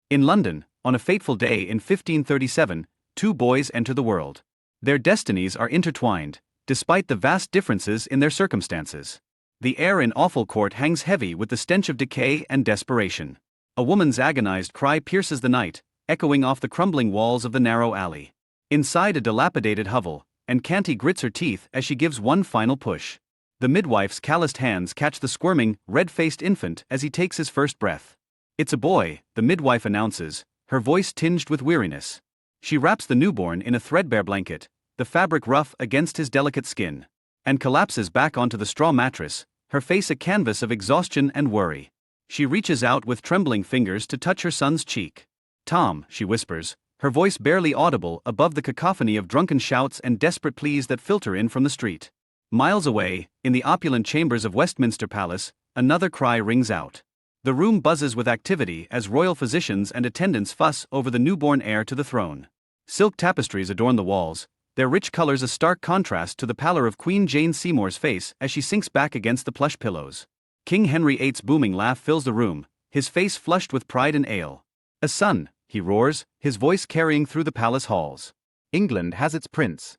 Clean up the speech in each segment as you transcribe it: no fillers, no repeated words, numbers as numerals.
In London, on a fateful day in 1537, two boys enter the world. Their destinies are intertwined, despite the vast differences in their circumstances. The air in Awful Court hangs heavy with the stench of decay and desperation. A woman's agonized cry pierces the night, echoing off the crumbling walls of the narrow alley. Inside a dilapidated hovel, and Canty grits her teeth as she gives one final push. The midwife's calloused hands catch the squirming, red-faced infant as he takes his first breath. "It's a boy," the midwife announces, her voice tinged with weariness. She wraps the newborn in a threadbare blanket, the fabric rough against his delicate skin, and collapses back onto the straw mattress, her face a canvas of exhaustion and worry. She reaches out with trembling fingers to touch her son's cheek. "Tom," she whispers, her voice barely audible above the cacophony of drunken shouts and desperate pleas that filter in from the street. Miles away, in the opulent chambers of Westminster Palace, another cry rings out. The room buzzes with activity as royal physicians and attendants fuss over the newborn heir to the throne. Silk tapestries adorn the walls, their rich colors a stark contrast to the pallor of Queen Jane Seymour's face as she sinks back against the plush pillows. King Henry VIII's booming laugh fills the room, his face flushed with pride and ale. "A son," he roars, his voice carrying through the palace halls. "England has its prince."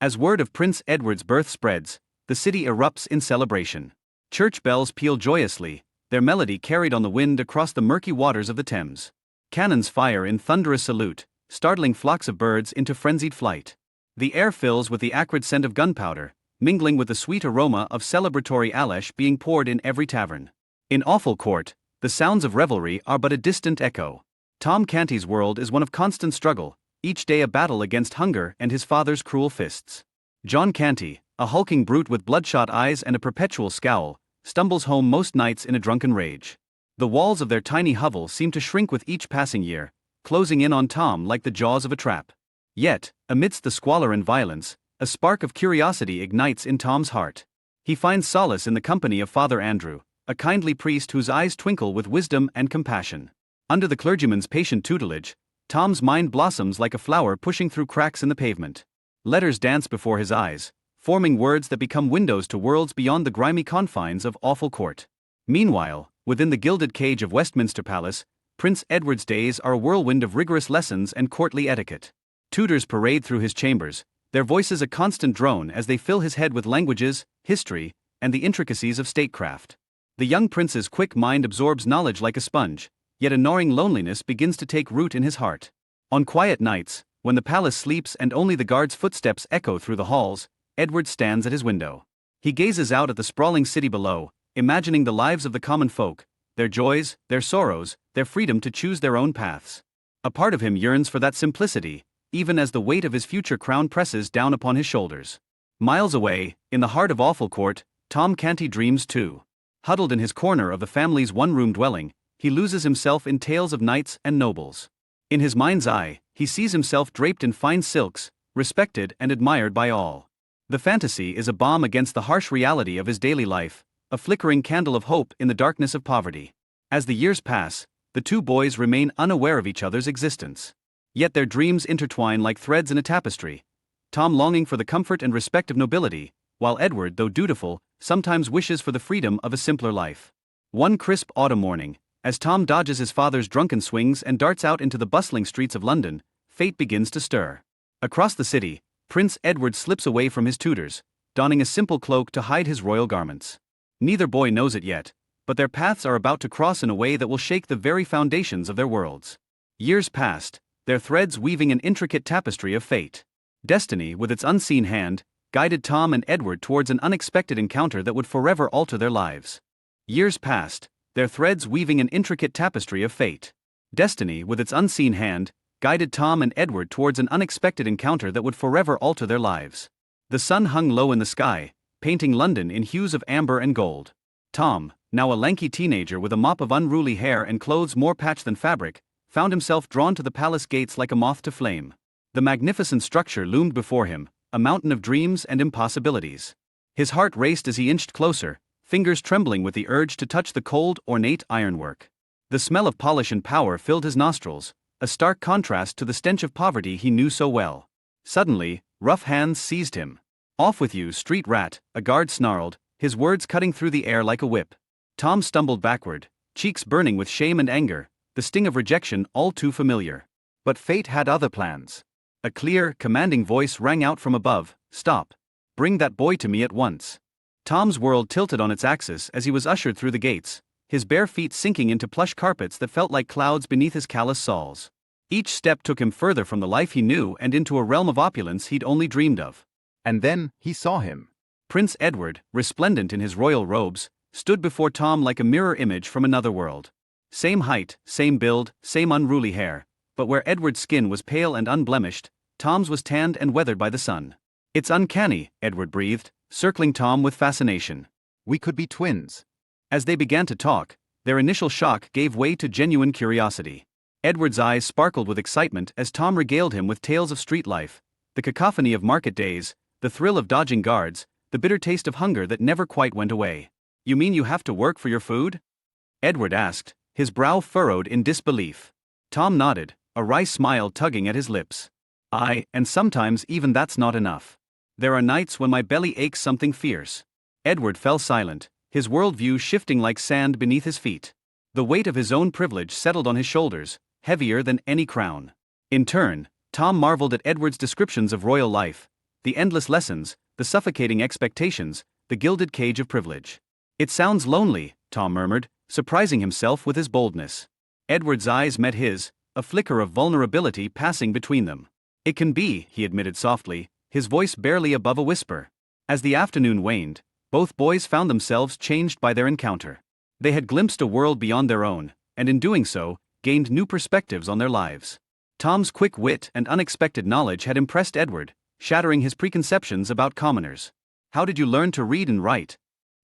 As word of Prince Edward's birth spreads, the city erupts in celebration. Church bells peal joyously, their melody carried on the wind across the murky waters of the Thames. Cannons fire in thunderous salute, startling flocks of birds into frenzied flight. The air fills with the acrid scent of gunpowder, mingling with the sweet aroma of celebratory Alesh being poured in every tavern. In Awful Court, the sounds of revelry are but a distant echo. Tom Canty's world is one of constant struggle, each day a battle against hunger and his father's cruel fists. John Canty, a hulking brute with bloodshot eyes and a perpetual scowl, stumbles home most nights in a drunken rage. The walls of their tiny hovel seem to shrink with each passing year, closing in on Tom like the jaws of a trap. Yet, amidst the squalor and violence, a spark of curiosity ignites in Tom's heart. He finds solace in the company of Father Andrew, a kindly priest whose eyes twinkle with wisdom and compassion. Under the clergyman's patient tutelage, Tom's mind blossoms like a flower pushing through cracks in the pavement. Letters dance before his eyes, forming words that become windows to worlds beyond the grimy confines of Awful Court. Meanwhile, within the gilded cage of Westminster Palace, Prince Edward's days are a whirlwind of rigorous lessons and courtly etiquette. Tutors parade through his chambers, their voices a constant drone as they fill his head with languages, history, and the intricacies of statecraft. The young prince's quick mind absorbs knowledge like a sponge, yet a gnawing loneliness begins to take root in his heart. On quiet nights, when the palace sleeps and only the guards' footsteps echo through the halls, Edward stands at his window. He gazes out at the sprawling city below, imagining the lives of the common folk, their joys, their sorrows, their freedom to choose their own paths. A part of him yearns for that simplicity, even as the weight of his future crown presses down upon his shoulders. Miles away, in the heart of Awful Court, Tom Canty dreams too. Huddled in his corner of the family's one-room dwelling, he loses himself in tales of knights and nobles. In his mind's eye, he sees himself draped in fine silks, respected and admired by all. The fantasy is a balm against the harsh reality of his daily life, a flickering candle of hope in the darkness of poverty. As the years pass, the two boys remain unaware of each other's existence. Yet their dreams intertwine like threads in a tapestry, Tom longing for the comfort and respect of nobility, while Edward, though dutiful, sometimes wishes for the freedom of a simpler life. One crisp autumn morning, as Tom dodges his father's drunken swings and darts out into the bustling streets of London, fate begins to stir. Across the city, Prince Edward slips away from his tutors, donning a simple cloak to hide his royal garments. Neither boy knows it yet, but their paths are about to cross in a way that will shake the very foundations of their worlds. Years passed, their threads weaving an intricate tapestry of fate. Destiny, with its unseen hand, guided Tom and Edward towards an unexpected encounter that would forever alter their lives. Years passed, their threads weaving an intricate tapestry of fate. Destiny, with its unseen hand, guided Tom and Edward towards an unexpected encounter that would forever alter their lives. The sun hung low in the sky, painting London in hues of amber and gold. Tom, now a lanky teenager with a mop of unruly hair and clothes more patched than fabric, found himself drawn to the palace gates like a moth to flame. The magnificent structure loomed before him, a mountain of dreams and impossibilities. His heart raced as he inched closer, fingers trembling with the urge to touch the cold, ornate ironwork. The smell of polish and power filled his nostrils, a stark contrast to the stench of poverty he knew so well. Suddenly, rough hands seized him. "Off with you, street rat," a guard snarled, his words cutting through the air like a whip. Tom stumbled backward, cheeks burning with shame and anger, the sting of rejection all too familiar. But fate had other plans. A clear, commanding voice rang out from above, "Stop. Bring that boy to me at once." Tom's world tilted on its axis as he was ushered through the gates, his bare feet sinking into plush carpets that felt like clouds beneath his callous soles. Each step took him further from the life he knew and into a realm of opulence he'd only dreamed of. And then, he saw him. Prince Edward, resplendent in his royal robes, stood before Tom like a mirror image from another world. Same height, same build, same unruly hair, but where Edward's skin was pale and unblemished, Tom's was tanned and weathered by the sun. "It's uncanny," Edward breathed, circling Tom with fascination. "We could be twins." As they began to talk, their initial shock gave way to genuine curiosity. Edward's eyes sparkled with excitement as Tom regaled him with tales of street life, the cacophony of market days, the thrill of dodging guards, the bitter taste of hunger that never quite went away. "You mean you have to work for your food?" Edward asked, his brow furrowed in disbelief. Tom nodded, a wry smile tugging at his lips. "Aye, and sometimes even that's not enough. There are nights when my belly aches something fierce." Edward fell silent, his worldview shifting like sand beneath his feet. The weight of his own privilege settled on his shoulders, heavier than any crown. In turn, Tom marveled at Edward's descriptions of royal life, the endless lessons, the suffocating expectations, the gilded cage of privilege. "It sounds lonely," Tom murmured, surprising himself with his boldness. Edward's eyes met his, a flicker of vulnerability passing between them. "It can be," he admitted softly, his voice barely above a whisper. As the afternoon waned, both boys found themselves changed by their encounter. They had glimpsed a world beyond their own, and in doing so, gained new perspectives on their lives. Tom's quick wit and unexpected knowledge had impressed Edward, shattering his preconceptions about commoners. "How did you learn to read and write?"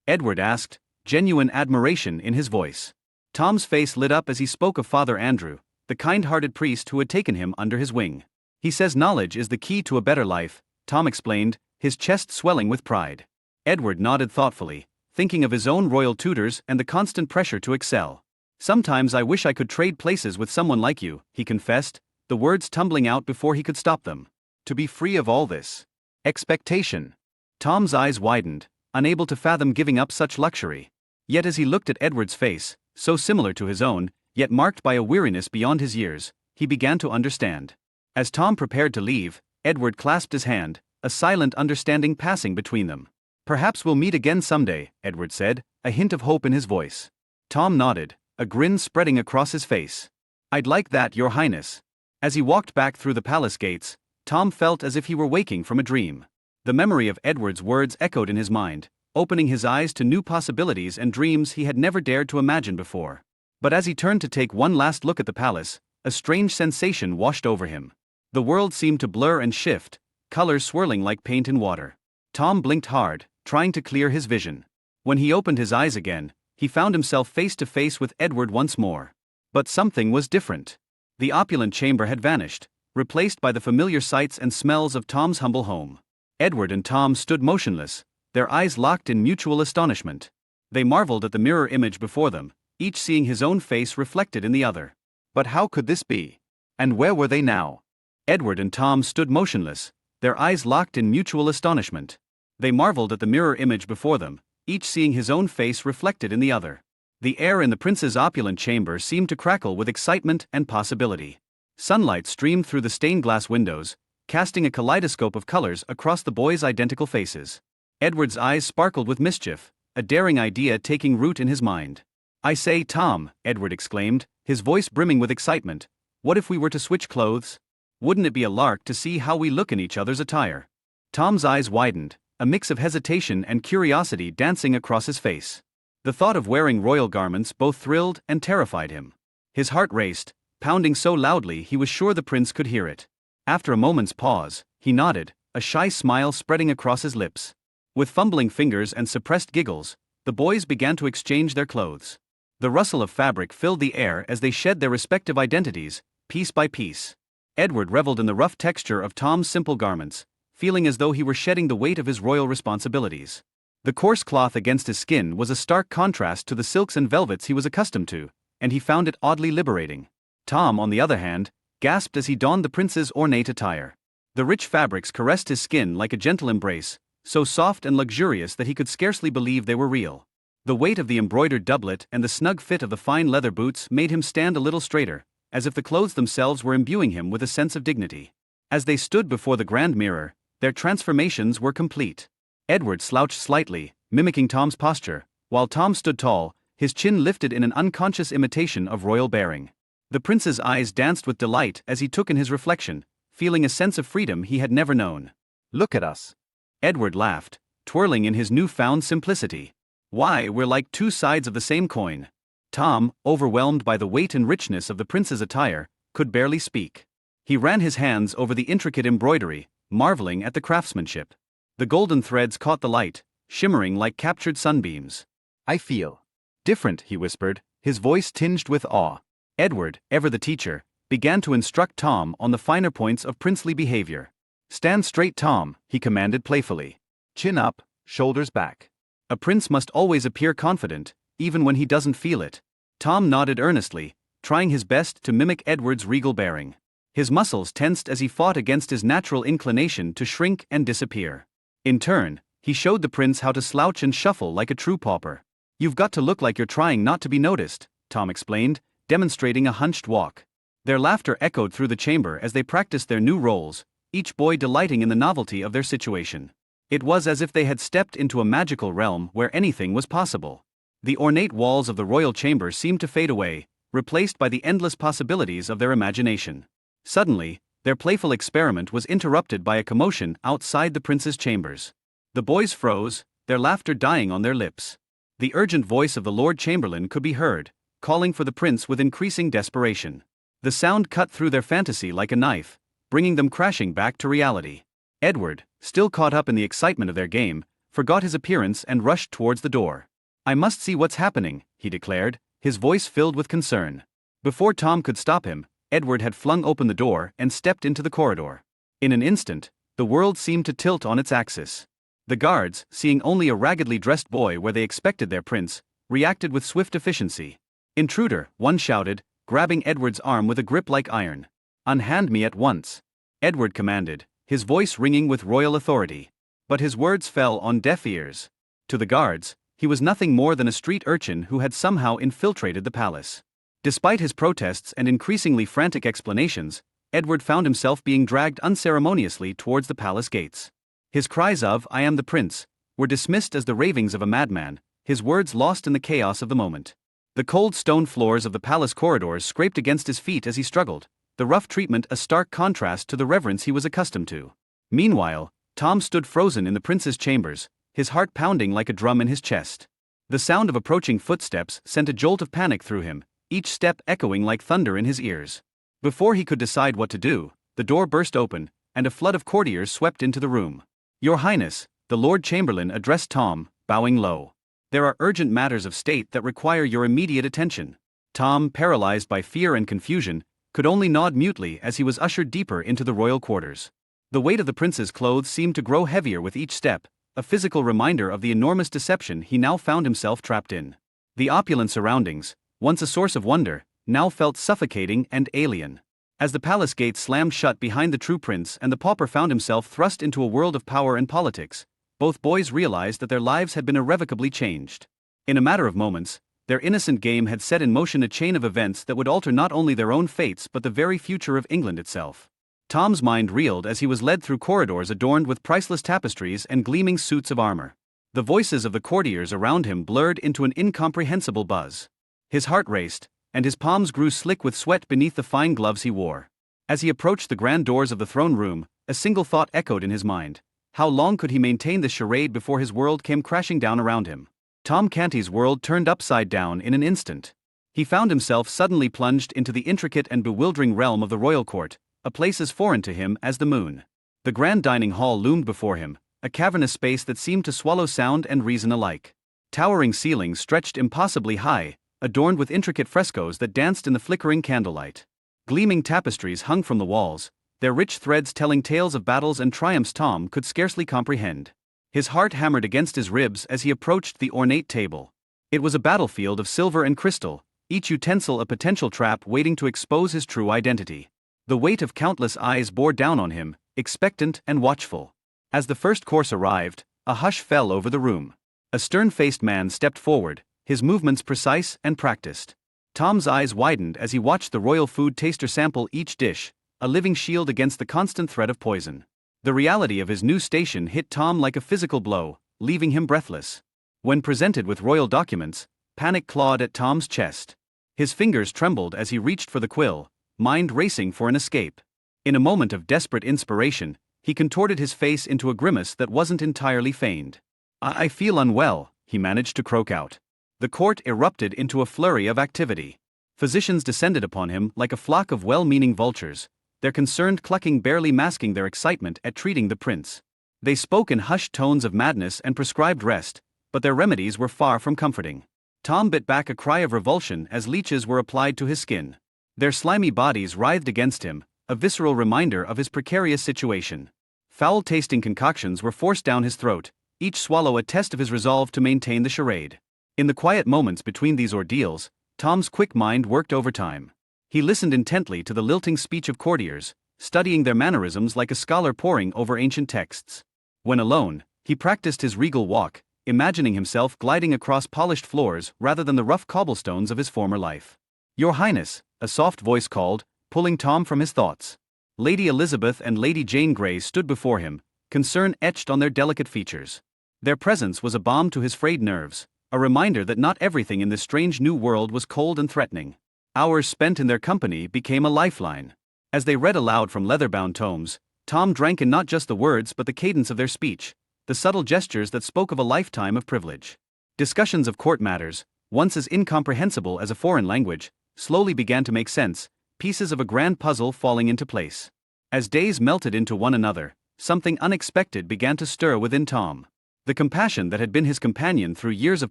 Edward asked, genuine admiration in his voice. Tom's face lit up as he spoke of Father Andrew, the kind-hearted priest who had taken him under his wing. "He says knowledge is the key to a better life," Tom explained, his chest swelling with pride. Edward nodded thoughtfully, thinking of his own royal tutors and the constant pressure to excel. "Sometimes I wish I could trade places with someone like you," he confessed, the words tumbling out before he could stop them. "To be free of all this expectation." Tom's eyes widened, unable to fathom giving up such luxury. Yet as he looked at Edward's face, so similar to his own, yet marked by a weariness beyond his years, he began to understand. As Tom prepared to leave, Edward clasped his hand, a silent understanding passing between them. "Perhaps we'll meet again someday," Edward said, a hint of hope in his voice. Tom nodded, a grin spreading across his face. "I'd like that, Your Highness." As he walked back through the palace gates, Tom felt as if he were waking from a dream. The memory of Edward's words echoed in his mind, opening his eyes to new possibilities and dreams he had never dared to imagine before. But as he turned to take one last look at the palace, a strange sensation washed over him. The world seemed to blur and shift, colors swirling like paint in water. Tom blinked hard, trying to clear his vision. When he opened his eyes again, he found himself face to face with Edward once more. But something was different. The opulent chamber had vanished, replaced by the familiar sights and smells of Tom's humble home. Edward and Tom stood motionless, their eyes locked in mutual astonishment. They marveled at the mirror image before them, each seeing his own face reflected in the other. But how could this be? And where were they now? Edward and Tom stood motionless, their eyes locked in mutual astonishment. They marveled at the mirror image before them, each seeing his own face reflected in the other. The air in the prince's opulent chamber seemed to crackle with excitement and possibility. Sunlight streamed through the stained glass windows, casting a kaleidoscope of colors across the boys' identical faces. Edward's eyes sparkled with mischief, a daring idea taking root in his mind. "I say, Tom," Edward exclaimed, his voice brimming with excitement, "what if we were to switch clothes? Wouldn't it be a lark to see how we look in each other's attire?" Tom's eyes widened, a mix of hesitation and curiosity dancing across his face. The thought of wearing royal garments both thrilled and terrified him. His heart raced, pounding so loudly he was sure the prince could hear it. After a moment's pause, he nodded, a shy smile spreading across his lips. With fumbling fingers and suppressed giggles, the boys began to exchange their clothes. The rustle of fabric filled the air as they shed their respective identities, piece by piece. Edward reveled in the rough texture of Tom's simple garments, feeling as though he were shedding the weight of his royal responsibilities. The coarse cloth against his skin was a stark contrast to the silks and velvets he was accustomed to, and he found it oddly liberating. Tom, on the other hand, gasped as he donned the prince's ornate attire. The rich fabrics caressed his skin like a gentle embrace, so soft and luxurious that he could scarcely believe they were real. The weight of the embroidered doublet and the snug fit of the fine leather boots made him stand a little straighter, as if the clothes themselves were imbuing him with a sense of dignity. As they stood before the grand mirror, their transformations were complete. Edward slouched slightly, mimicking Tom's posture, while Tom stood tall, his chin lifted in an unconscious imitation of royal bearing. The prince's eyes danced with delight as he took in his reflection, feeling a sense of freedom he had never known. "Look at us." Edward laughed, twirling in his newfound simplicity. "Why, we're like two sides of the same coin." Tom, overwhelmed by the weight and richness of the prince's attire, could barely speak. He ran his hands over the intricate embroidery, marveling at the craftsmanship. The golden threads caught the light, shimmering like captured sunbeams. "I feel different," he whispered, his voice tinged with awe. Edward, ever the teacher, began to instruct Tom on the finer points of princely behavior. "Stand straight, Tom," he commanded playfully. "Chin up, shoulders back. A prince must always appear confident, even when he doesn't feel it." Tom nodded earnestly, trying his best to mimic Edward's regal bearing. His muscles tensed as he fought against his natural inclination to shrink and disappear. In turn, he showed the prince how to slouch and shuffle like a true pauper. "You've got to look like you're trying not to be noticed," Tom explained, demonstrating a hunched walk. Their laughter echoed through the chamber as they practiced their new roles, each boy delighting in the novelty of their situation. It was as if they had stepped into a magical realm where anything was possible. The ornate walls of the royal chamber seemed to fade away, replaced by the endless possibilities of their imagination. Suddenly, their playful experiment was interrupted by a commotion outside the prince's chambers. The boys froze, their laughter dying on their lips. The urgent voice of the Lord Chamberlain could be heard, calling for the prince with increasing desperation. The sound cut through their fantasy like a knife, bringing them crashing back to reality. Edward, still caught up in the excitement of their game, forgot his appearance and rushed towards the door. "I must see what's happening," he declared, his voice filled with concern. Before Tom could stop him, Edward had flung open the door and stepped into the corridor. In an instant, the world seemed to tilt on its axis. The guards, seeing only a raggedly dressed boy where they expected their prince, reacted with swift efficiency. "Intruder," one shouted, grabbing Edward's arm with a grip like iron. "Unhand me at once," Edward commanded, his voice ringing with royal authority. But his words fell on deaf ears. To the guards, he was nothing more than a street urchin who had somehow infiltrated the palace. Despite his protests and increasingly frantic explanations, Edward found himself being dragged unceremoniously towards the palace gates. His cries of "I am the prince" were dismissed as the ravings of a madman, his words lost in the chaos of the moment. The cold stone floors of the palace corridors scraped against his feet as he struggled, the rough treatment a stark contrast to the reverence he was accustomed to. Meanwhile, Tom stood frozen in the prince's chambers, his heart pounding like a drum in his chest. The sound of approaching footsteps sent a jolt of panic through him, each step echoing like thunder in his ears. Before he could decide what to do, the door burst open, and a flood of courtiers swept into the room. "Your Highness," the Lord Chamberlain addressed Tom, bowing low. "There are urgent matters of state that require your immediate attention." Tom, paralyzed by fear and confusion, could only nod mutely as he was ushered deeper into the royal quarters. The weight of the prince's clothes seemed to grow heavier with each step, a physical reminder of the enormous deception he now found himself trapped in. The opulent surroundings, once a source of wonder, now felt suffocating and alien. As the palace gates slammed shut behind the true prince and the pauper found himself thrust into a world of power and politics, both boys realized that their lives had been irrevocably changed. In a matter of moments, their innocent game had set in motion a chain of events that would alter not only their own fates but the very future of England itself. Tom's mind reeled as he was led through corridors adorned with priceless tapestries and gleaming suits of armor. The voices of the courtiers around him blurred into an incomprehensible buzz. His heart raced, and his palms grew slick with sweat beneath the fine gloves he wore. As he approached the grand doors of the throne room, a single thought echoed in his mind. How long could he maintain this charade before his world came crashing down around him? Tom Canty's world turned upside down in an instant. He found himself suddenly plunged into the intricate and bewildering realm of the royal court, a place as foreign to him as the moon. The grand dining hall loomed before him, a cavernous space that seemed to swallow sound and reason alike. Towering ceilings stretched impossibly high, adorned with intricate frescoes that danced in the flickering candlelight. Gleaming tapestries hung from the walls, their rich threads telling tales of battles and triumphs Tom could scarcely comprehend. His heart hammered against his ribs as he approached the ornate table. It was a battlefield of silver and crystal, each utensil a potential trap waiting to expose his true identity. The weight of countless eyes bore down on him, expectant and watchful. As the first course arrived, a hush fell over the room. A stern-faced man stepped forward, his movements precise and practiced. Tom's eyes widened as he watched the royal food taster sample each dish, a living shield against the constant threat of poison. The reality of his new station hit Tom like a physical blow, leaving him breathless. When presented with royal documents, panic clawed at Tom's chest. His fingers trembled as he reached for the quill, mind racing for an escape. In a moment of desperate inspiration, he contorted his face into a grimace that wasn't entirely feigned. I feel unwell," he managed to croak out. The court erupted into a flurry of activity. Physicians descended upon him like a flock of well-meaning vultures, their concerned clucking barely masking their excitement at treating the prince. They spoke in hushed tones of madness and prescribed rest, but their remedies were far from comforting. Tom bit back a cry of revulsion as leeches were applied to his skin. Their slimy bodies writhed against him, a visceral reminder of his precarious situation. Foul-tasting concoctions were forced down his throat, each swallow a test of his resolve to maintain the charade. In the quiet moments between these ordeals, Tom's quick mind worked overtime. He listened intently to the lilting speech of courtiers, studying their mannerisms like a scholar poring over ancient texts. When alone, he practiced his regal walk, imagining himself gliding across polished floors rather than the rough cobblestones of his former life. "Your Highness," a soft voice called, pulling Tom from his thoughts. Lady Elizabeth and Lady Jane Grey stood before him, concern etched on their delicate features. Their presence was a balm to his frayed nerves, a reminder that not everything in this strange new world was cold and threatening. Hours spent in their company became a lifeline. As they read aloud from leather-bound tomes, Tom drank in not just the words but the cadence of their speech, the subtle gestures that spoke of a lifetime of privilege. Discussions of court matters, once as incomprehensible as a foreign language, slowly began to make sense, pieces of a grand puzzle falling into place. As days melted into one another, something unexpected began to stir within Tom. The compassion that had been his companion through years of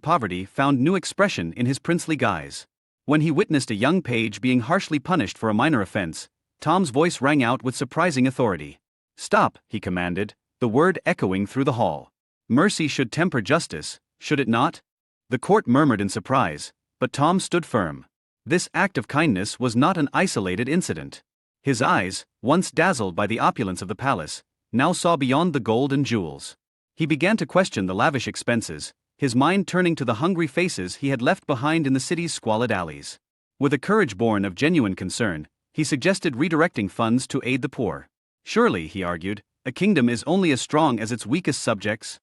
poverty found new expression in his princely guise. When he witnessed a young page being harshly punished for a minor offense, Tom's voice rang out with surprising authority. "Stop," he commanded, the word echoing through the hall. "Mercy should temper justice, should it not?" The court murmured in surprise, but Tom stood firm. This act of kindness was not an isolated incident. His eyes, once dazzled by the opulence of the palace, now saw beyond the gold and jewels. He began to question the lavish expenses, his mind turning to the hungry faces he had left behind in the city's squalid alleys. With a courage born of genuine concern, he suggested redirecting funds to aid the poor. Surely, he argued, a kingdom is only as strong as its weakest subjects.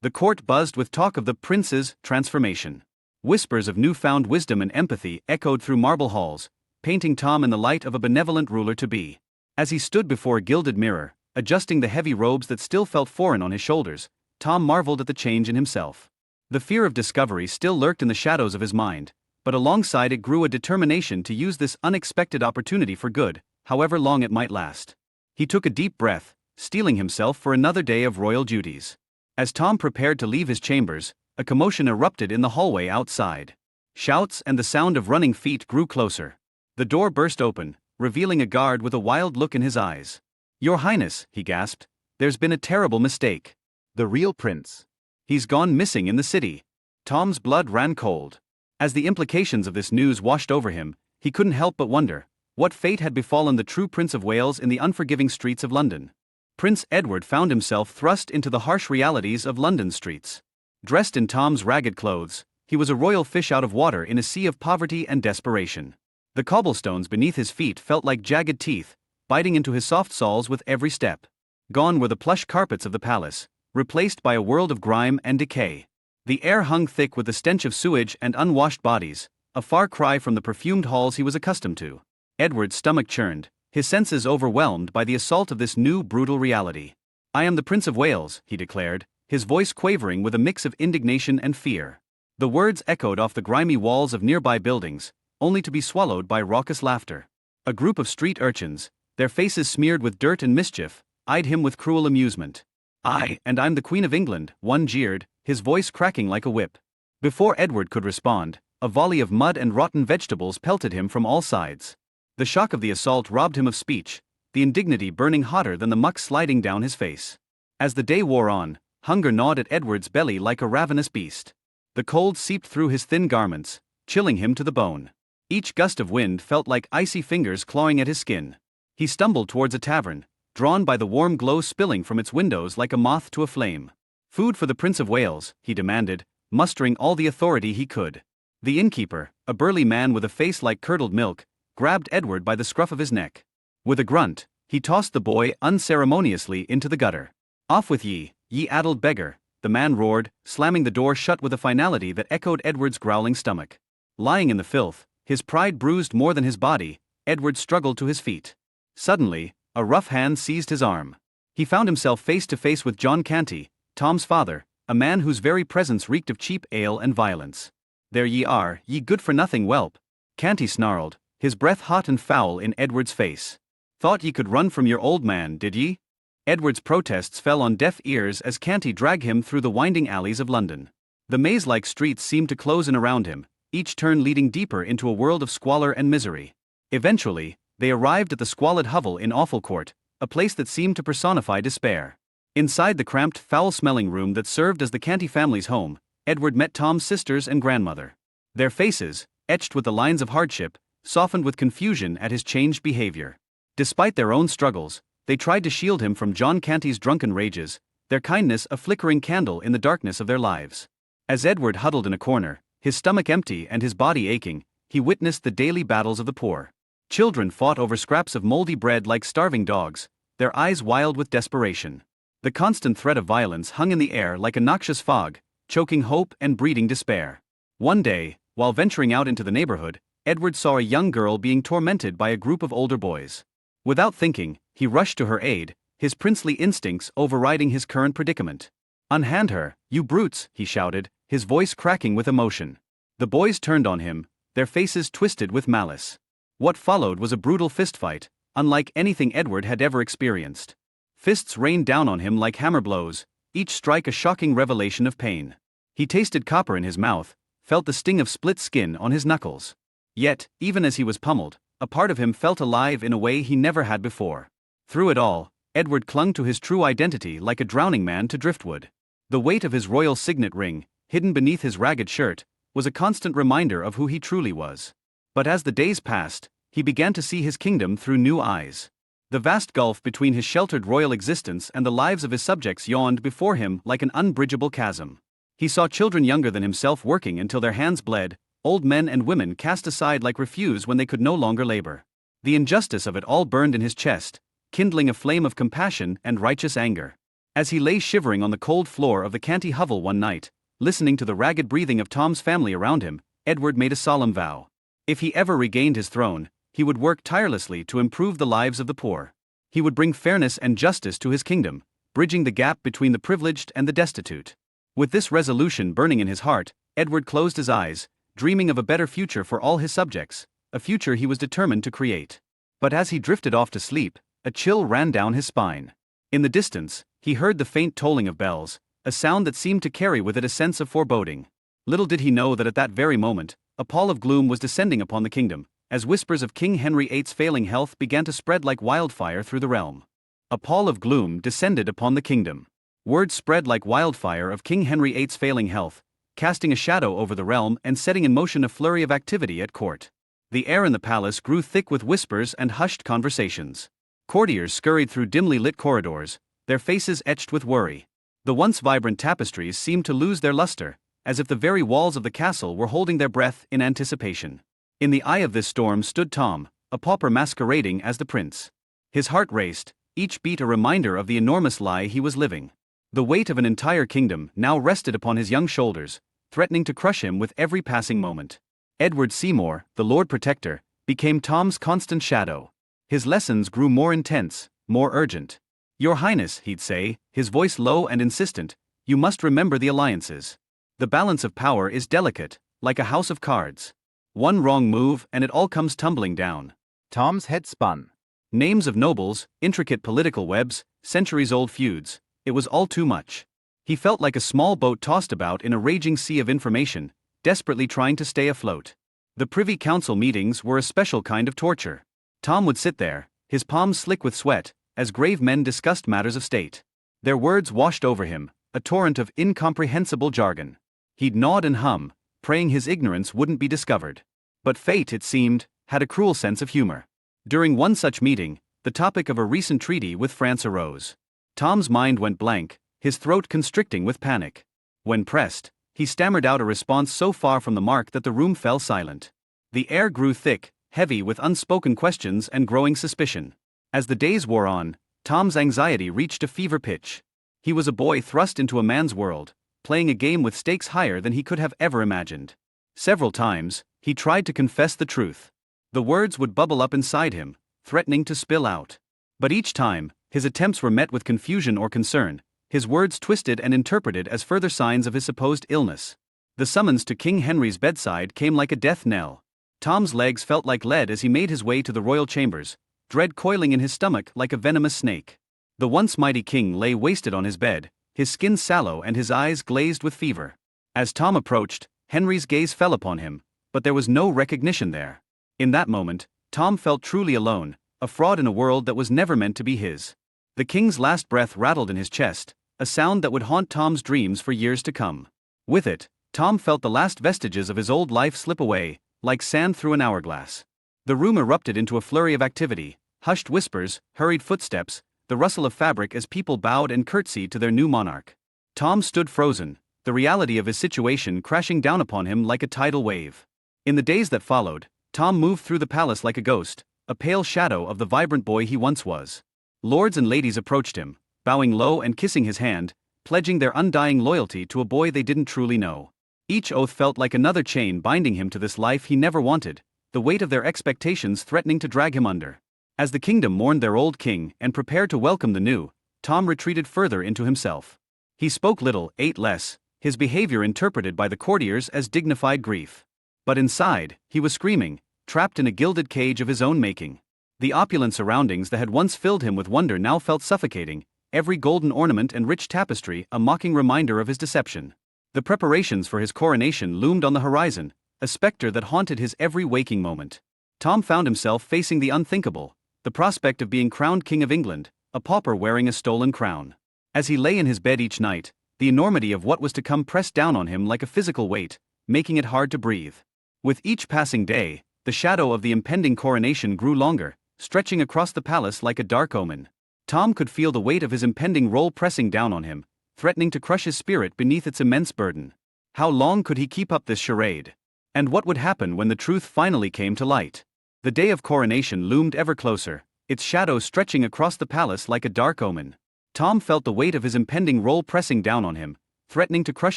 The court buzzed with talk of the prince's transformation. Whispers of newfound wisdom and empathy echoed through marble halls, painting Tom in the light of a benevolent ruler-to-be. As he stood before a gilded mirror, adjusting the heavy robes that still felt foreign on his shoulders, Tom marveled at the change in himself. The fear of discovery still lurked in the shadows of his mind, but alongside it grew a determination to use this unexpected opportunity for good, however long it might last. He took a deep breath, steeling himself for another day of royal duties. As Tom prepared to leave his chambers, a commotion erupted in the hallway outside. Shouts and the sound of running feet grew closer. The door burst open, revealing a guard with a wild look in his eyes. "Your Highness," he gasped, "there's been a terrible mistake. The real prince. He's gone missing in the city." Tom's blood ran cold. As the implications of this news washed over him, he couldn't help but wonder, what fate had befallen the true Prince of Wales in the unforgiving streets of London? Prince Edward found himself thrust into the harsh realities of London's streets. Dressed in Tom's ragged clothes, he was a royal fish out of water in a sea of poverty and desperation. The cobblestones beneath his feet felt like jagged teeth, biting into his soft soles with every step. Gone were the plush carpets of the palace, replaced by a world of grime and decay. The air hung thick with the stench of sewage and unwashed bodies, a far cry from the perfumed halls he was accustomed to. Edward's stomach churned, his senses overwhelmed by the assault of this new brutal reality. "I am the Prince of Wales," he declared, his voice quavering with a mix of indignation and fear. The words echoed off the grimy walls of nearby buildings, only to be swallowed by raucous laughter. A group of street urchins, their faces smeared with dirt and mischief, eyed him with cruel amusement. And I'm the Queen of England," one jeered, his voice cracking like a whip. Before Edward could respond, a volley of mud and rotten vegetables pelted him from all sides. The shock of the assault robbed him of speech, the indignity burning hotter than the muck sliding down his face. As the day wore on, hunger gnawed at Edward's belly like a ravenous beast. The cold seeped through his thin garments, chilling him to the bone. Each gust of wind felt like icy fingers clawing at his skin. He stumbled towards a tavern, drawn by the warm glow spilling from its windows like a moth to a flame. "Food for the Prince of Wales," he demanded, mustering all the authority he could. The innkeeper, a burly man with a face like curdled milk, grabbed Edward by the scruff of his neck. With a grunt, he tossed the boy unceremoniously into the gutter. "Off with ye, ye addled beggar," the man roared, slamming the door shut with a finality that echoed Edward's growling stomach. Lying in the filth, his pride bruised more than his body, Edward struggled to his feet. Suddenly, a rough hand seized his arm. He found himself face to face with John Canty, Tom's father, a man whose very presence reeked of cheap ale and violence. "There ye are, ye good-for-nothing whelp," Canty snarled, his breath hot and foul in Edward's face. "Thought ye could run from your old man, did ye?" Edward's protests fell on deaf ears as Canty dragged him through the winding alleys of London. The maze-like streets seemed to close in around him, each turn leading deeper into a world of squalor and misery. Eventually, they arrived at the squalid hovel in Offal Court, a place that seemed to personify despair. Inside the cramped, foul-smelling room that served as the Canty family's home, Edward met Tom's sisters and grandmother. Their faces, etched with the lines of hardship, softened with confusion at his changed behavior. Despite their own struggles, they tried to shield him from John Canty's drunken rages, their kindness a flickering candle in the darkness of their lives. As Edward huddled in a corner, his stomach empty and his body aching, he witnessed the daily battles of the poor. Children fought over scraps of moldy bread like starving dogs, their eyes wild with desperation. The constant threat of violence hung in the air like a noxious fog, choking hope and breeding despair. One day, while venturing out into the neighborhood, Edward saw a young girl being tormented by a group of older boys. Without thinking, he rushed to her aid, his princely instincts overriding his current predicament. "Unhand her, you brutes," he shouted, his voice cracking with emotion. The boys turned on him, their faces twisted with malice. What followed was a brutal fistfight, unlike anything Edward had ever experienced. Fists rained down on him like hammer blows, each strike a shocking revelation of pain. He tasted copper in his mouth, felt the sting of split skin on his knuckles. Yet, even as he was pummeled, a part of him felt alive in a way he never had before. Through it all, Edward clung to his true identity like a drowning man to driftwood. The weight of his royal signet ring, hidden beneath his ragged shirt, was a constant reminder of who he truly was. But as the days passed, he began to see his kingdom through new eyes. The vast gulf between his sheltered royal existence and the lives of his subjects yawned before him like an unbridgeable chasm. He saw children younger than himself working until their hands bled, old men and women cast aside like refuse when they could no longer labor. The injustice of it all burned in his chest, kindling a flame of compassion and righteous anger. As he lay shivering on the cold floor of the Canty hovel one night, listening to the ragged breathing of Tom's family around him, Edward made a solemn vow. If he ever regained his throne, he would work tirelessly to improve the lives of the poor. He would bring fairness and justice to his kingdom, bridging the gap between the privileged and the destitute. With this resolution burning in his heart, Edward closed his eyes, dreaming of a better future for all his subjects, a future he was determined to create. But as he drifted off to sleep, a chill ran down his spine. In the distance, he heard the faint tolling of bells, a sound that seemed to carry with it a sense of foreboding. Little did he know that at that very moment, a pall of gloom was descending upon the kingdom, as whispers of King Henry VIII's failing health began to spread like wildfire through the realm. A pall of gloom descended upon the kingdom. Word spread like wildfire of King Henry VIII's failing health, casting a shadow over the realm and setting in motion a flurry of activity at court. The air in the palace grew thick with whispers and hushed conversations. Courtiers scurried through dimly lit corridors, their faces etched with worry. The once vibrant tapestries seemed to lose their luster, as if the very walls of the castle were holding their breath in anticipation. In the eye of this storm stood Tom, a pauper masquerading as the prince. His heart raced, each beat a reminder of the enormous lie he was living. The weight of an entire kingdom now rested upon his young shoulders, threatening to crush him with every passing moment. Edward Seymour, the Lord Protector, became Tom's constant shadow. His lessons grew more intense, more urgent. "Your Highness," he'd say, his voice low and insistent, "you must remember the alliances. The balance of power is delicate, like a house of cards. One wrong move and it all comes tumbling down." Tom's head spun. Names of nobles, intricate political webs, centuries-old feuds. It was all too much. He felt like a small boat tossed about in a raging sea of information, desperately trying to stay afloat. The Privy Council meetings were a special kind of torture. Tom would sit there, his palms slick with sweat, as grave men discussed matters of state. Their words washed over him, a torrent of incomprehensible jargon. He'd nod and hum, praying his ignorance wouldn't be discovered. But fate, it seemed, had a cruel sense of humor. During one such meeting, the topic of a recent treaty with France arose. Tom's mind went blank, his throat constricting with panic. When pressed, He stammered out a response so far from the mark that the room fell silent. The air grew thick, heavy with unspoken questions and growing suspicion. As the days wore on, Tom's anxiety reached a fever pitch. He was a boy thrust into a man's world, playing a game with stakes higher than he could have ever imagined. Several times, he tried to confess the truth. The words would bubble up inside him, threatening to spill out. But each time, his attempts were met with confusion or concern, his words twisted and interpreted as further signs of his supposed illness. The summons to King Henry's bedside came like a death knell. Tom's legs felt like lead as he made his way to the royal chambers, dread coiling in his stomach like a venomous snake. The once mighty king lay wasted on his bed, his skin sallow and his eyes glazed with fever. As Tom approached, Henry's gaze fell upon him, but there was no recognition there. In that moment, Tom felt truly alone, a fraud in a world that was never meant to be his. The king's last breath rattled in his chest, a sound that would haunt Tom's dreams for years to come. With it, Tom felt the last vestiges of his old life slip away, like sand through an hourglass. The room erupted into a flurry of activity, hushed whispers, hurried footsteps, the rustle of fabric as people bowed and curtsied to their new monarch. Tom stood frozen, the reality of his situation crashing down upon him like a tidal wave. In the days that followed, Tom moved through the palace like a ghost, a pale shadow of the vibrant boy he once was. Lords and ladies approached him, bowing low and kissing his hand, pledging their undying loyalty to a boy they didn't truly know. Each oath felt like another chain binding him to this life he never wanted, the weight of their expectations threatening to drag him under. As the kingdom mourned their old king and prepared to welcome the new, Tom retreated further into himself. He spoke little, ate less, his behavior interpreted by the courtiers as dignified grief. But inside, he was screaming, trapped in a gilded cage of his own making. The opulent surroundings that had once filled him with wonder now felt suffocating, every golden ornament and rich tapestry a mocking reminder of his deception. The preparations for his coronation loomed on the horizon, a specter that haunted his every waking moment. Tom found himself facing the unthinkable, the prospect of being crowned King of England, a pauper wearing a stolen crown. As he lay in his bed each night, the enormity of what was to come pressed down on him like a physical weight, making it hard to breathe. With each passing day, the shadow of the impending coronation grew longer, stretching across the palace like a dark omen. Tom could feel the weight of his impending role pressing down on him, threatening to crush his spirit beneath its immense burden. How long could he keep up this charade? And what would happen when the truth finally came to light? The day of coronation loomed ever closer, its shadow stretching across the palace like a dark omen. Tom felt the weight of his impending role pressing down on him, threatening to crush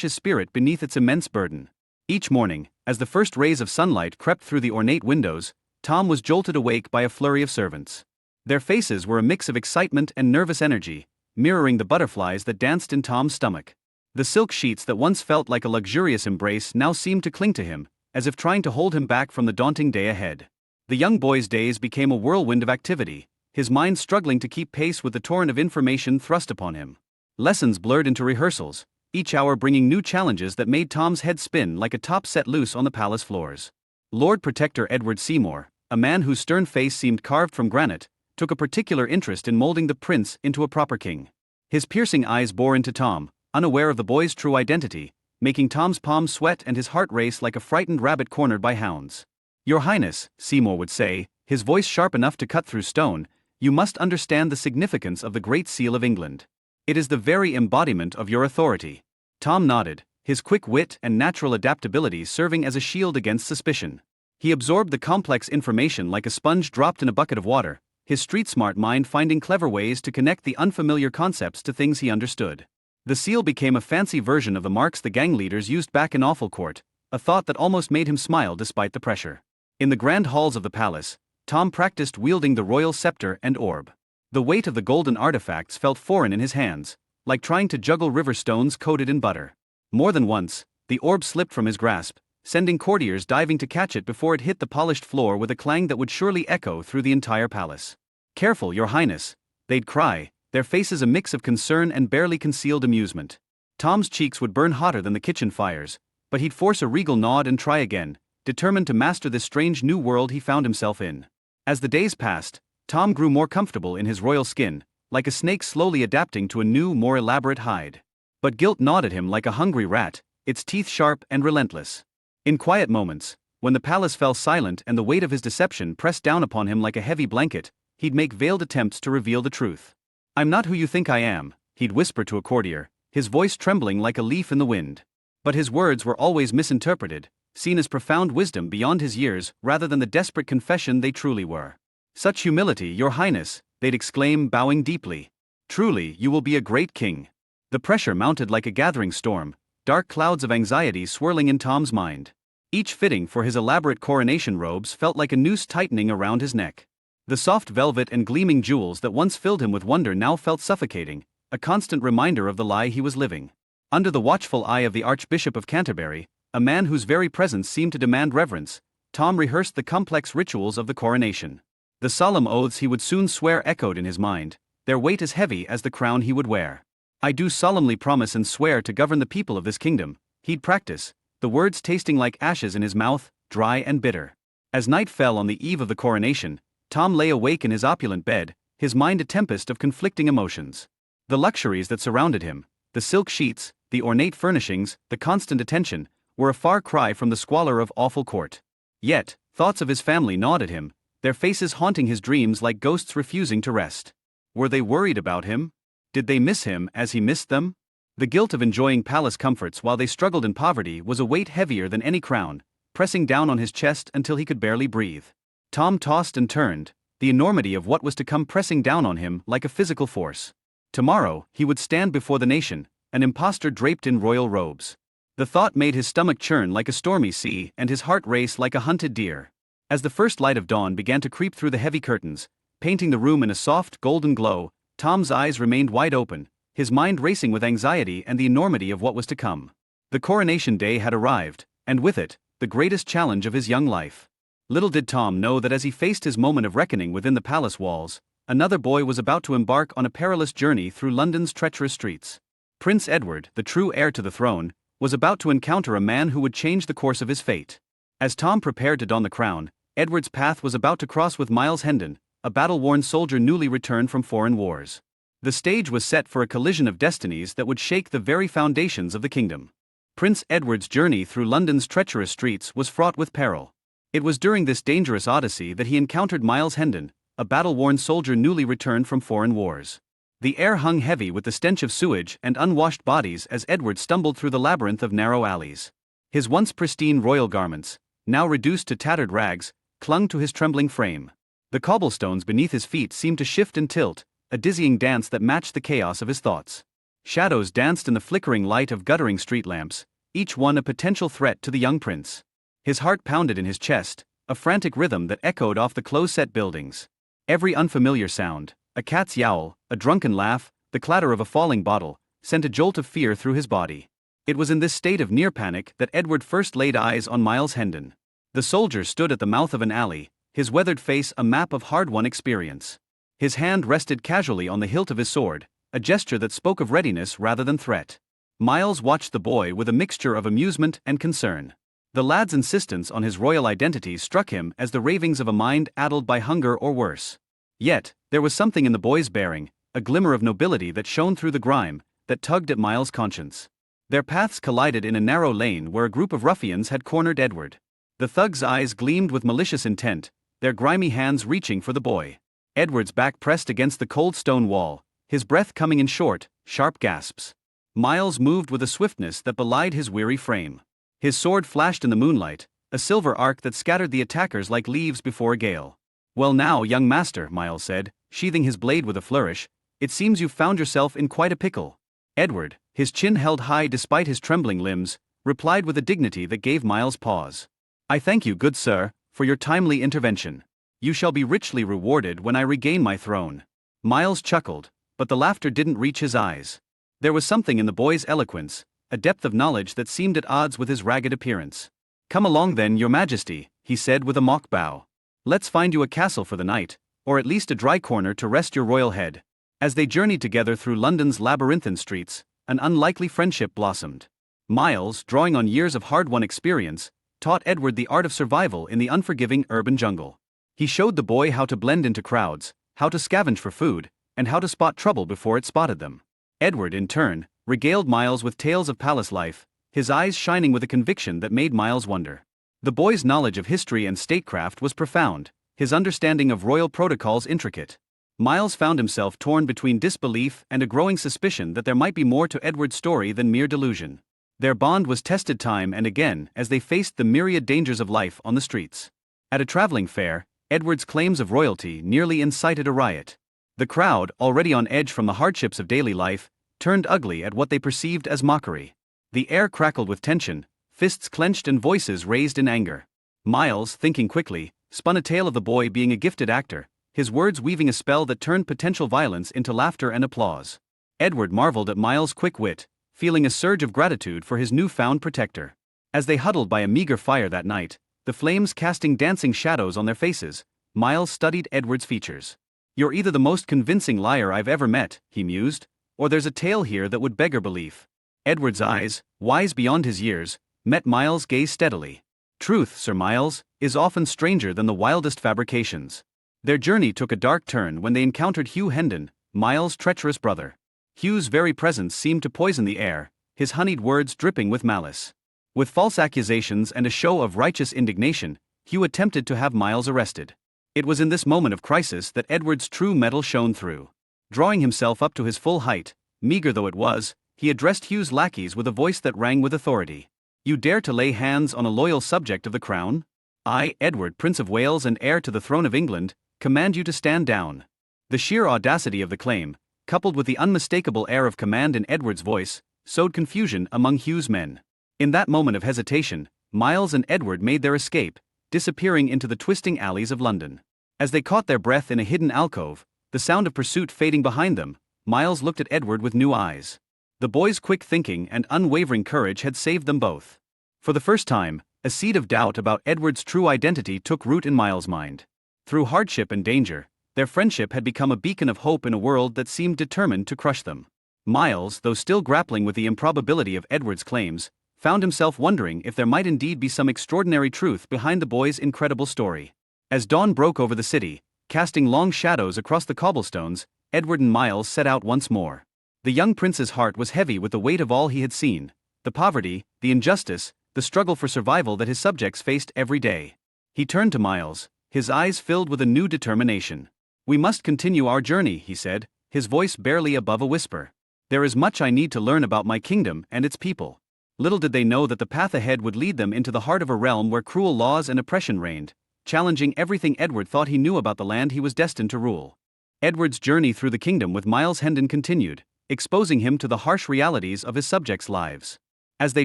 his spirit beneath its immense burden. Each morning, as the first rays of sunlight crept through the ornate windows, Tom was jolted awake by a flurry of servants. Their faces were a mix of excitement and nervous energy, mirroring the butterflies that danced in Tom's stomach. The silk sheets that once felt like a luxurious embrace now seemed to cling to him, as if trying to hold him back from the daunting day ahead. The young boy's days became a whirlwind of activity, his mind struggling to keep pace with the torrent of information thrust upon him. Lessons blurred into rehearsals, each hour bringing new challenges that made Tom's head spin like a top set loose on the palace floors. Lord Protector Edward Seymour, a man whose stern face seemed carved from granite, took a particular interest in molding the prince into a proper king. His piercing eyes bore into Tom, unaware of the boy's true identity, making Tom's palms sweat and his heart race like a frightened rabbit cornered by hounds. "Your Highness," Seymour would say, his voice sharp enough to cut through stone, "you must understand the significance of the Great Seal of England. It is the very embodiment of your authority." Tom nodded, his quick wit and natural adaptability serving as a shield against suspicion. He absorbed the complex information like a sponge dropped in a bucket of water, his street-smart mind finding clever ways to connect the unfamiliar concepts to things he understood. The seal became a fancy version of the marks the gang leaders used back in Awful Court, a thought that almost made him smile despite the pressure. In the grand halls of the palace, Tom practiced wielding the royal scepter and orb. The weight of the golden artifacts felt foreign in his hands, like trying to juggle river stones coated in butter. More than once, the orb slipped from his grasp, sending courtiers diving to catch it before it hit the polished floor with a clang that would surely echo through the entire palace. "Careful, Your Highness," they'd cry, their faces a mix of concern and barely concealed amusement. Tom's cheeks would burn hotter than the kitchen fires, but he'd force a regal nod and try again, determined to master this strange new world he found himself in. As the days passed, Tom grew more comfortable in his royal skin, like a snake slowly adapting to a new, more elaborate hide. But guilt gnawed at him like a hungry rat, its teeth sharp and relentless. In quiet moments, when the palace fell silent and the weight of his deception pressed down upon him like a heavy blanket, he'd make veiled attempts to reveal the truth. "I'm not who you think I am," he'd whisper to a courtier, his voice trembling like a leaf in the wind. But his words were always misinterpreted, seen as profound wisdom beyond his years rather than the desperate confession they truly were. "Such humility, your highness," they'd exclaim, bowing deeply. "Truly, you will be a great king." The pressure mounted like a gathering storm, dark clouds of anxiety swirling in Tom's mind. Each fitting for his elaborate coronation robes felt like a noose tightening around his neck. The soft velvet and gleaming jewels that once filled him with wonder now felt suffocating, a constant reminder of the lie he was living. Under the watchful eye of the Archbishop of Canterbury, a man whose very presence seemed to demand reverence, Tom rehearsed the complex rituals of the coronation. The solemn oaths he would soon swear echoed in his mind, their weight as heavy as the crown he would wear. "I do solemnly promise and swear to govern the people of this kingdom," he'd practice, the words tasting like ashes in his mouth, dry and bitter. As night fell on the eve of the coronation, Tom lay awake in his opulent bed, his mind a tempest of conflicting emotions. The luxuries that surrounded him, the silk sheets, the ornate furnishings, the constant attention, were a far cry from the squalor of Awful Court. Yet, thoughts of his family gnawed at him, their faces haunting his dreams like ghosts refusing to rest. Were they worried about him? Did they miss him as he missed them? The guilt of enjoying palace comforts while they struggled in poverty was a weight heavier than any crown, pressing down on his chest until he could barely breathe. Tom tossed and turned, the enormity of what was to come pressing down on him like a physical force. Tomorrow, he would stand before the nation, an impostor draped in royal robes. The thought made his stomach churn like a stormy sea and his heart race like a hunted deer. As the first light of dawn began to creep through the heavy curtains, painting the room in a soft, golden glow, Tom's eyes remained wide open, his mind racing with anxiety and the enormity of what was to come. The coronation day had arrived, and with it, the greatest challenge of his young life. Little did Tom know that as he faced his moment of reckoning within the palace walls, another boy was about to embark on a perilous journey through London's treacherous streets. Prince Edward, the true heir to the throne, was about to encounter a man who would change the course of his fate. As Tom prepared to don the crown, Edward's path was about to cross with Miles Hendon, a battle-worn soldier newly returned from foreign wars. The stage was set for a collision of destinies that would shake the very foundations of the kingdom. Prince Edward's journey through London's treacherous streets was fraught with peril. It was during this dangerous odyssey that he encountered Miles Hendon, a battle-worn soldier newly returned from foreign wars. The air hung heavy with the stench of sewage and unwashed bodies as Edward stumbled through the labyrinth of narrow alleys. His once pristine royal garments, now reduced to tattered rags, clung to his trembling frame. The cobblestones beneath his feet seemed to shift and tilt, a dizzying dance that matched the chaos of his thoughts. Shadows danced in the flickering light of guttering street lamps, each one a potential threat to the young prince. His heart pounded in his chest, a frantic rhythm that echoed off the close-set buildings. Every unfamiliar sound, a cat's yowl, a drunken laugh, the clatter of a falling bottle, sent a jolt of fear through his body. It was in this state of near panic that Edward first laid eyes on Miles Hendon. The soldier stood at the mouth of an alley, his weathered face a map of hard-won experience. His hand rested casually on the hilt of his sword, a gesture that spoke of readiness rather than threat. Miles watched the boy with a mixture of amusement and concern. The lad's insistence on his royal identity struck him as the ravings of a mind addled by hunger or worse. Yet, there was something in the boy's bearing, a glimmer of nobility that shone through the grime, that tugged at Miles' conscience. Their paths collided in a narrow lane where a group of ruffians had cornered Edward. The thug's eyes gleamed with malicious intent, their grimy hands reaching for the boy. Edward's back pressed against the cold stone wall, his breath coming in short, sharp gasps. Miles moved with a swiftness that belied his weary frame. His sword flashed in the moonlight, a silver arc that scattered the attackers like leaves before a gale. "Well now, young master," Miles said, sheathing his blade with a flourish, "it seems you've found yourself in quite a pickle." Edward, his chin held high despite his trembling limbs, replied with a dignity that gave Miles pause. "I thank you, good sir, for your timely intervention. You shall be richly rewarded when I regain my throne." Miles chuckled, but the laughter didn't reach his eyes. There was something in the boy's eloquence, a depth of knowledge that seemed at odds with his ragged appearance. "Come along then, your majesty," he said with a mock bow. "Let's find you a castle for the night, or at least a dry corner to rest your royal head." As they journeyed together through London's labyrinthine streets, an unlikely friendship blossomed. Miles, drawing on years of hard-won experience, taught Edward the art of survival in the unforgiving urban jungle. He showed the boy how to blend into crowds, how to scavenge for food, and how to spot trouble before it spotted them. Edward, in turn, regaled Miles with tales of palace life, his eyes shining with a conviction that made Miles wonder. The boy's knowledge of history and statecraft was profound, his understanding of royal protocols intricate. Miles found himself torn between disbelief and a growing suspicion that there might be more to Edward's story than mere delusion. Their bond was tested time and again as they faced the myriad dangers of life on the streets. At a traveling fair, Edward's claims of royalty nearly incited a riot. The crowd, already on edge from the hardships of daily life, turned ugly at what they perceived as mockery. The air crackled with tension, fists clenched and voices raised in anger. Miles, thinking quickly, spun a tale of the boy being a gifted actor, his words weaving a spell that turned potential violence into laughter and applause. Edward marveled at Miles' quick wit, feeling a surge of gratitude for his newfound protector. As they huddled by a meager fire that night, the flames casting dancing shadows on their faces, Miles studied Edward's features. "You're either the most convincing liar I've ever met," he mused, "or there's a tale here that would beggar belief." Edward's eyes, wise beyond his years, met Miles' gaze steadily. "Truth, Sir Miles, is often stranger than the wildest fabrications." Their journey took a dark turn when they encountered Hugh Hendon, Miles' treacherous brother. Hugh's very presence seemed to poison the air, his honeyed words dripping with malice. With false accusations and a show of righteous indignation, Hugh attempted to have Miles arrested. It was in this moment of crisis that Edward's true mettle shone through. Drawing himself up to his full height, meager though it was, he addressed Hugh's lackeys with a voice that rang with authority. "You dare to lay hands on a loyal subject of the crown? I, Edward, Prince of Wales and heir to the throne of England, command you to stand down." The sheer audacity of the claim, coupled with the unmistakable air of command in Edward's voice, sowed confusion among Hugh's men. In that moment of hesitation, Miles and Edward made their escape, disappearing into the twisting alleys of London. As they caught their breath in a hidden alcove, the sound of pursuit fading behind them, Miles looked at Edward with new eyes. The boy's quick thinking and unwavering courage had saved them both. For the first time, a seed of doubt about Edward's true identity took root in Miles' mind. Through hardship and danger, their friendship had become a beacon of hope in a world that seemed determined to crush them. Miles, though still grappling with the improbability of Edward's claims, found himself wondering if there might indeed be some extraordinary truth behind the boy's incredible story. As dawn broke over the city, casting long shadows across the cobblestones, Edward and Miles set out once more. The young prince's heart was heavy with the weight of all he had seen, the poverty, the injustice, the struggle for survival that his subjects faced every day. He turned to Miles, his eyes filled with a new determination. "We must continue our journey," he said, his voice barely above a whisper. "There is much I need to learn about my kingdom and its people." Little did they know that the path ahead would lead them into the heart of a realm where cruel laws and oppression reigned, challenging everything Edward thought he knew about the land he was destined to rule. Edward's journey through the kingdom with Miles Hendon continued, exposing him to the harsh realities of his subjects' lives. As they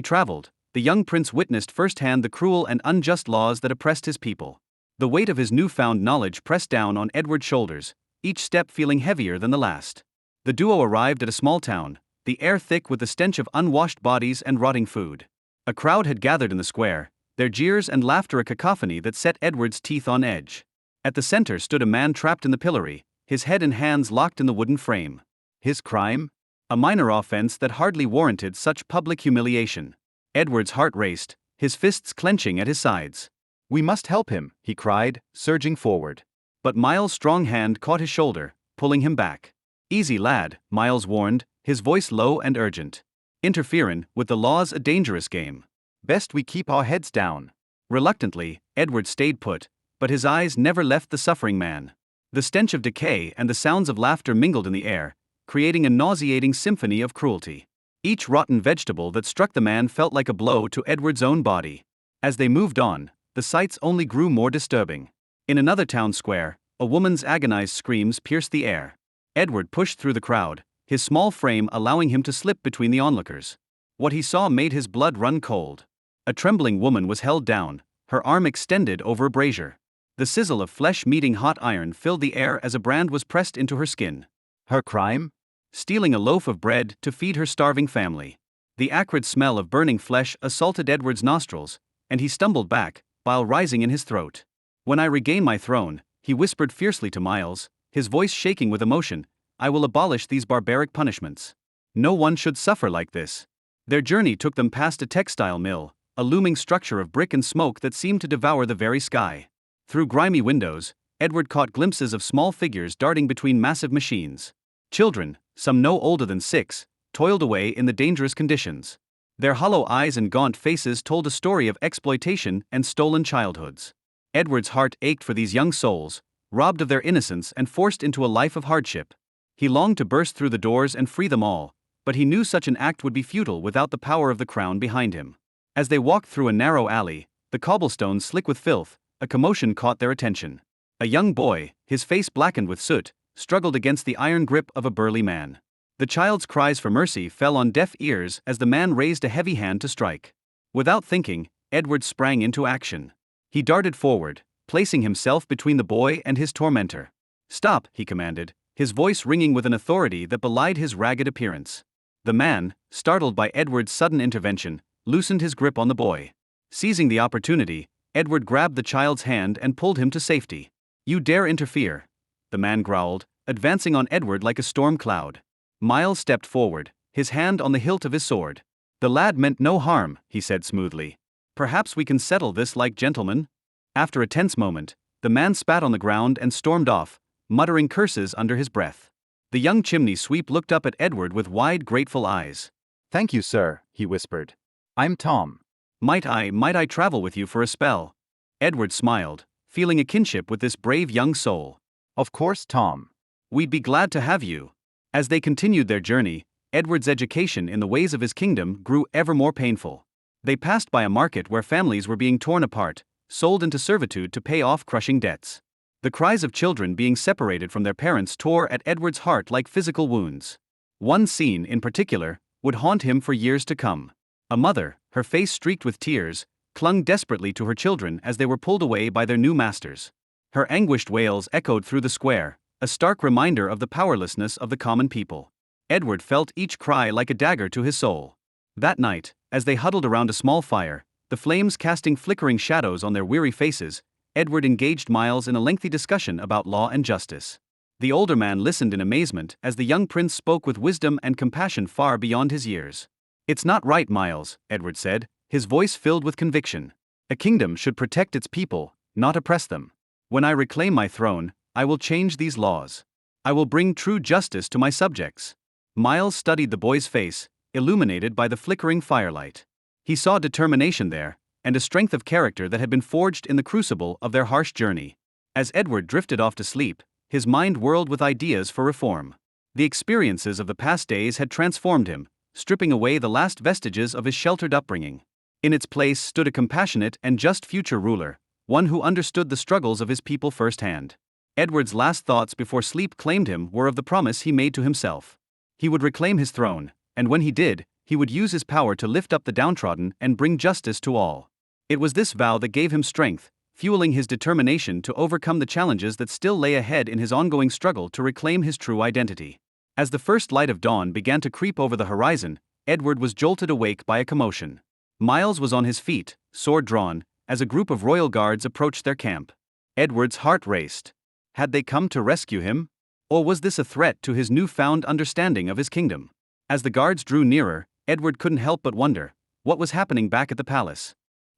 traveled, the young prince witnessed firsthand the cruel and unjust laws that oppressed his people. The weight of his newfound knowledge pressed down on Edward's shoulders, each step feeling heavier than the last. The duo arrived at a small town, the air thick with the stench of unwashed bodies and rotting food. A crowd had gathered in the square, their jeers and laughter a cacophony that set Edward's teeth on edge. At the center stood a man trapped in the pillory, his head and hands locked in the wooden frame. His crime? A minor offense that hardly warranted such public humiliation. Edward's heart raced, his fists clenching at his sides. "We must help him," he cried, surging forward. But Miles' strong hand caught his shoulder, pulling him back. "Easy, lad," Miles warned, his voice low and urgent. "Interferin' with the law's a dangerous game. Best we keep our heads down." Reluctantly, Edward stayed put, but his eyes never left the suffering man. The stench of decay and the sounds of laughter mingled in the air, creating a nauseating symphony of cruelty. Each rotten vegetable that struck the man felt like a blow to Edward's own body. As they moved on, the sights only grew more disturbing. In another town square, a woman's agonized screams pierced the air. Edward pushed through the crowd, his small frame allowing him to slip between the onlookers. What he saw made his blood run cold. A trembling woman was held down, her arm extended over a brazier. The sizzle of flesh meeting hot iron filled the air as a brand was pressed into her skin. Her crime? Stealing a loaf of bread to feed her starving family. The acrid smell of burning flesh assaulted Edward's nostrils, and he stumbled back, bile rising in his throat. "When I regain my throne," he whispered fiercely to Miles, his voice shaking with emotion, "I will abolish these barbaric punishments. No one should suffer like this." Their journey took them past a textile mill, a looming structure of brick and smoke that seemed to devour the very sky. Through grimy windows, Edward caught glimpses of small figures darting between massive machines. Children, some no older than 6, toiled away in the dangerous conditions. Their hollow eyes and gaunt faces told a story of exploitation and stolen childhoods. Edward's heart ached for these young souls, robbed of their innocence and forced into a life of hardship. He longed to burst through the doors and free them all, but he knew such an act would be futile without the power of the crown behind him. As they walked through a narrow alley, the cobblestones slick with filth, a commotion caught their attention. A young boy, his face blackened with soot, struggled against the iron grip of a burly man. The child's cries for mercy fell on deaf ears as the man raised a heavy hand to strike. Without thinking, Edward sprang into action. He darted forward, placing himself between the boy and his tormentor. "Stop," he commanded, his voice ringing with an authority that belied his ragged appearance. The man, startled by Edward's sudden intervention, loosened his grip on the boy. Seizing the opportunity, Edward grabbed the child's hand and pulled him to safety. "You dare interfere," the man growled, advancing on Edward like a storm cloud. Miles stepped forward, his hand on the hilt of his sword. "The lad meant no harm," he said smoothly. "Perhaps we can settle this like gentlemen?" After a tense moment, the man spat on the ground and stormed off, muttering curses under his breath. The young chimney sweep looked up at Edward with wide, grateful eyes. "Thank you, sir," he whispered. "I'm Tom." Might I travel with you for a spell?" Edward smiled, feeling a kinship with this brave young soul. "Of course, Tom." "We'd be glad to have you." As they continued their journey, Edward's education in the ways of his kingdom grew ever more painful. They passed by a market where families were being torn apart, sold into servitude to pay off crushing debts. The cries of children being separated from their parents tore at Edward's heart like physical wounds. One scene, in particular, would haunt him for years to come. A mother, her face streaked with tears, clung desperately to her children as they were pulled away by their new masters. Her anguished wails echoed through the square, a stark reminder of the powerlessness of the common people. Edward felt each cry like a dagger to his soul. That night, as they huddled around a small fire, the flames casting flickering shadows on their weary faces, Edward engaged Miles in a lengthy discussion about law and justice. The older man listened in amazement as the young prince spoke with wisdom and compassion far beyond his years. "It's not right, Miles," Edward said, his voice filled with conviction. "A kingdom should protect its people, not oppress them. When I reclaim my throne, I will change these laws. I will bring true justice to my subjects." Miles studied the boy's face, illuminated by the flickering firelight. He saw determination there, and a strength of character that had been forged in the crucible of their harsh journey. As Edward drifted off to sleep, his mind whirled with ideas for reform. The experiences of the past days had transformed him, stripping away the last vestiges of his sheltered upbringing. In its place stood a compassionate and just future ruler, one who understood the struggles of his people firsthand. Edward's last thoughts before sleep claimed him were of the promise he made to himself. He would reclaim his throne, and when he did, he would use his power to lift up the downtrodden and bring justice to all. It was this vow that gave him strength, fueling his determination to overcome the challenges that still lay ahead in his ongoing struggle to reclaim his true identity. As the first light of dawn began to creep over the horizon, Edward was jolted awake by a commotion. Miles was on his feet, sword drawn, as a group of royal guards approached their camp. Edward's heart raced. Had they come to rescue him? Or was this a threat to his newfound understanding of his kingdom? As the guards drew nearer, Edward couldn't help but wonder, what was happening back at the palace?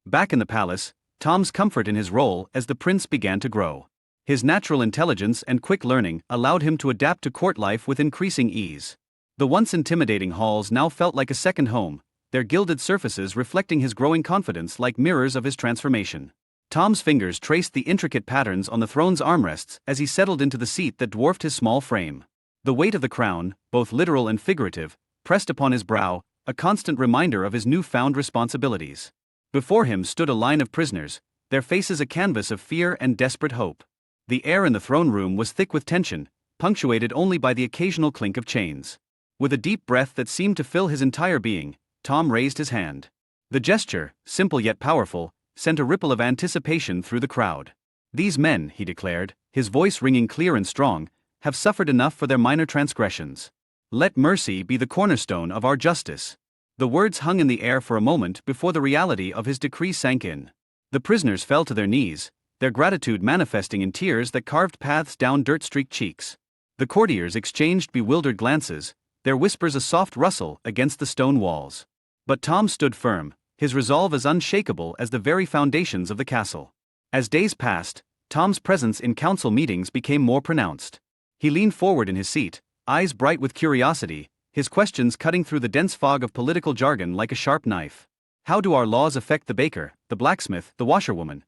Back in the palace, Tom's comfort in his role as the prince began to grow. His natural intelligence and quick learning allowed him to adapt to court life with increasing ease. The once intimidating halls now felt like a second home, their gilded surfaces reflecting his growing confidence like mirrors of his transformation. Tom's fingers traced the intricate patterns on the throne's armrests as he settled into the seat that dwarfed his small frame. The weight of the crown, both literal and figurative, pressed upon his brow, a constant reminder of his newfound responsibilities. Before him stood a line of prisoners, their faces a canvas of fear and desperate hope. The air in the throne room was thick with tension, punctuated only by the occasional clink of chains. With a deep breath that seemed to fill his entire being, Tom raised his hand. The gesture, simple yet powerful, sent a ripple of anticipation through the crowd. "These men," he declared, his voice ringing clear and strong, "have suffered enough for their minor transgressions. Let mercy be the cornerstone of our justice." The words hung in the air for a moment before the reality of his decree sank in. The prisoners fell to their knees, their gratitude manifesting in tears that carved paths down dirt-streaked cheeks. The courtiers exchanged bewildered glances, their whispers a soft rustle against the stone walls. But Tom stood firm, his resolve as unshakable as the very foundations of the castle. As days passed, Tom's presence in council meetings became more pronounced. He leaned forward in his seat, eyes bright with curiosity, his questions cutting through the dense fog of political jargon like a sharp knife. "How do our laws affect the baker, the blacksmith, the washerwoman?"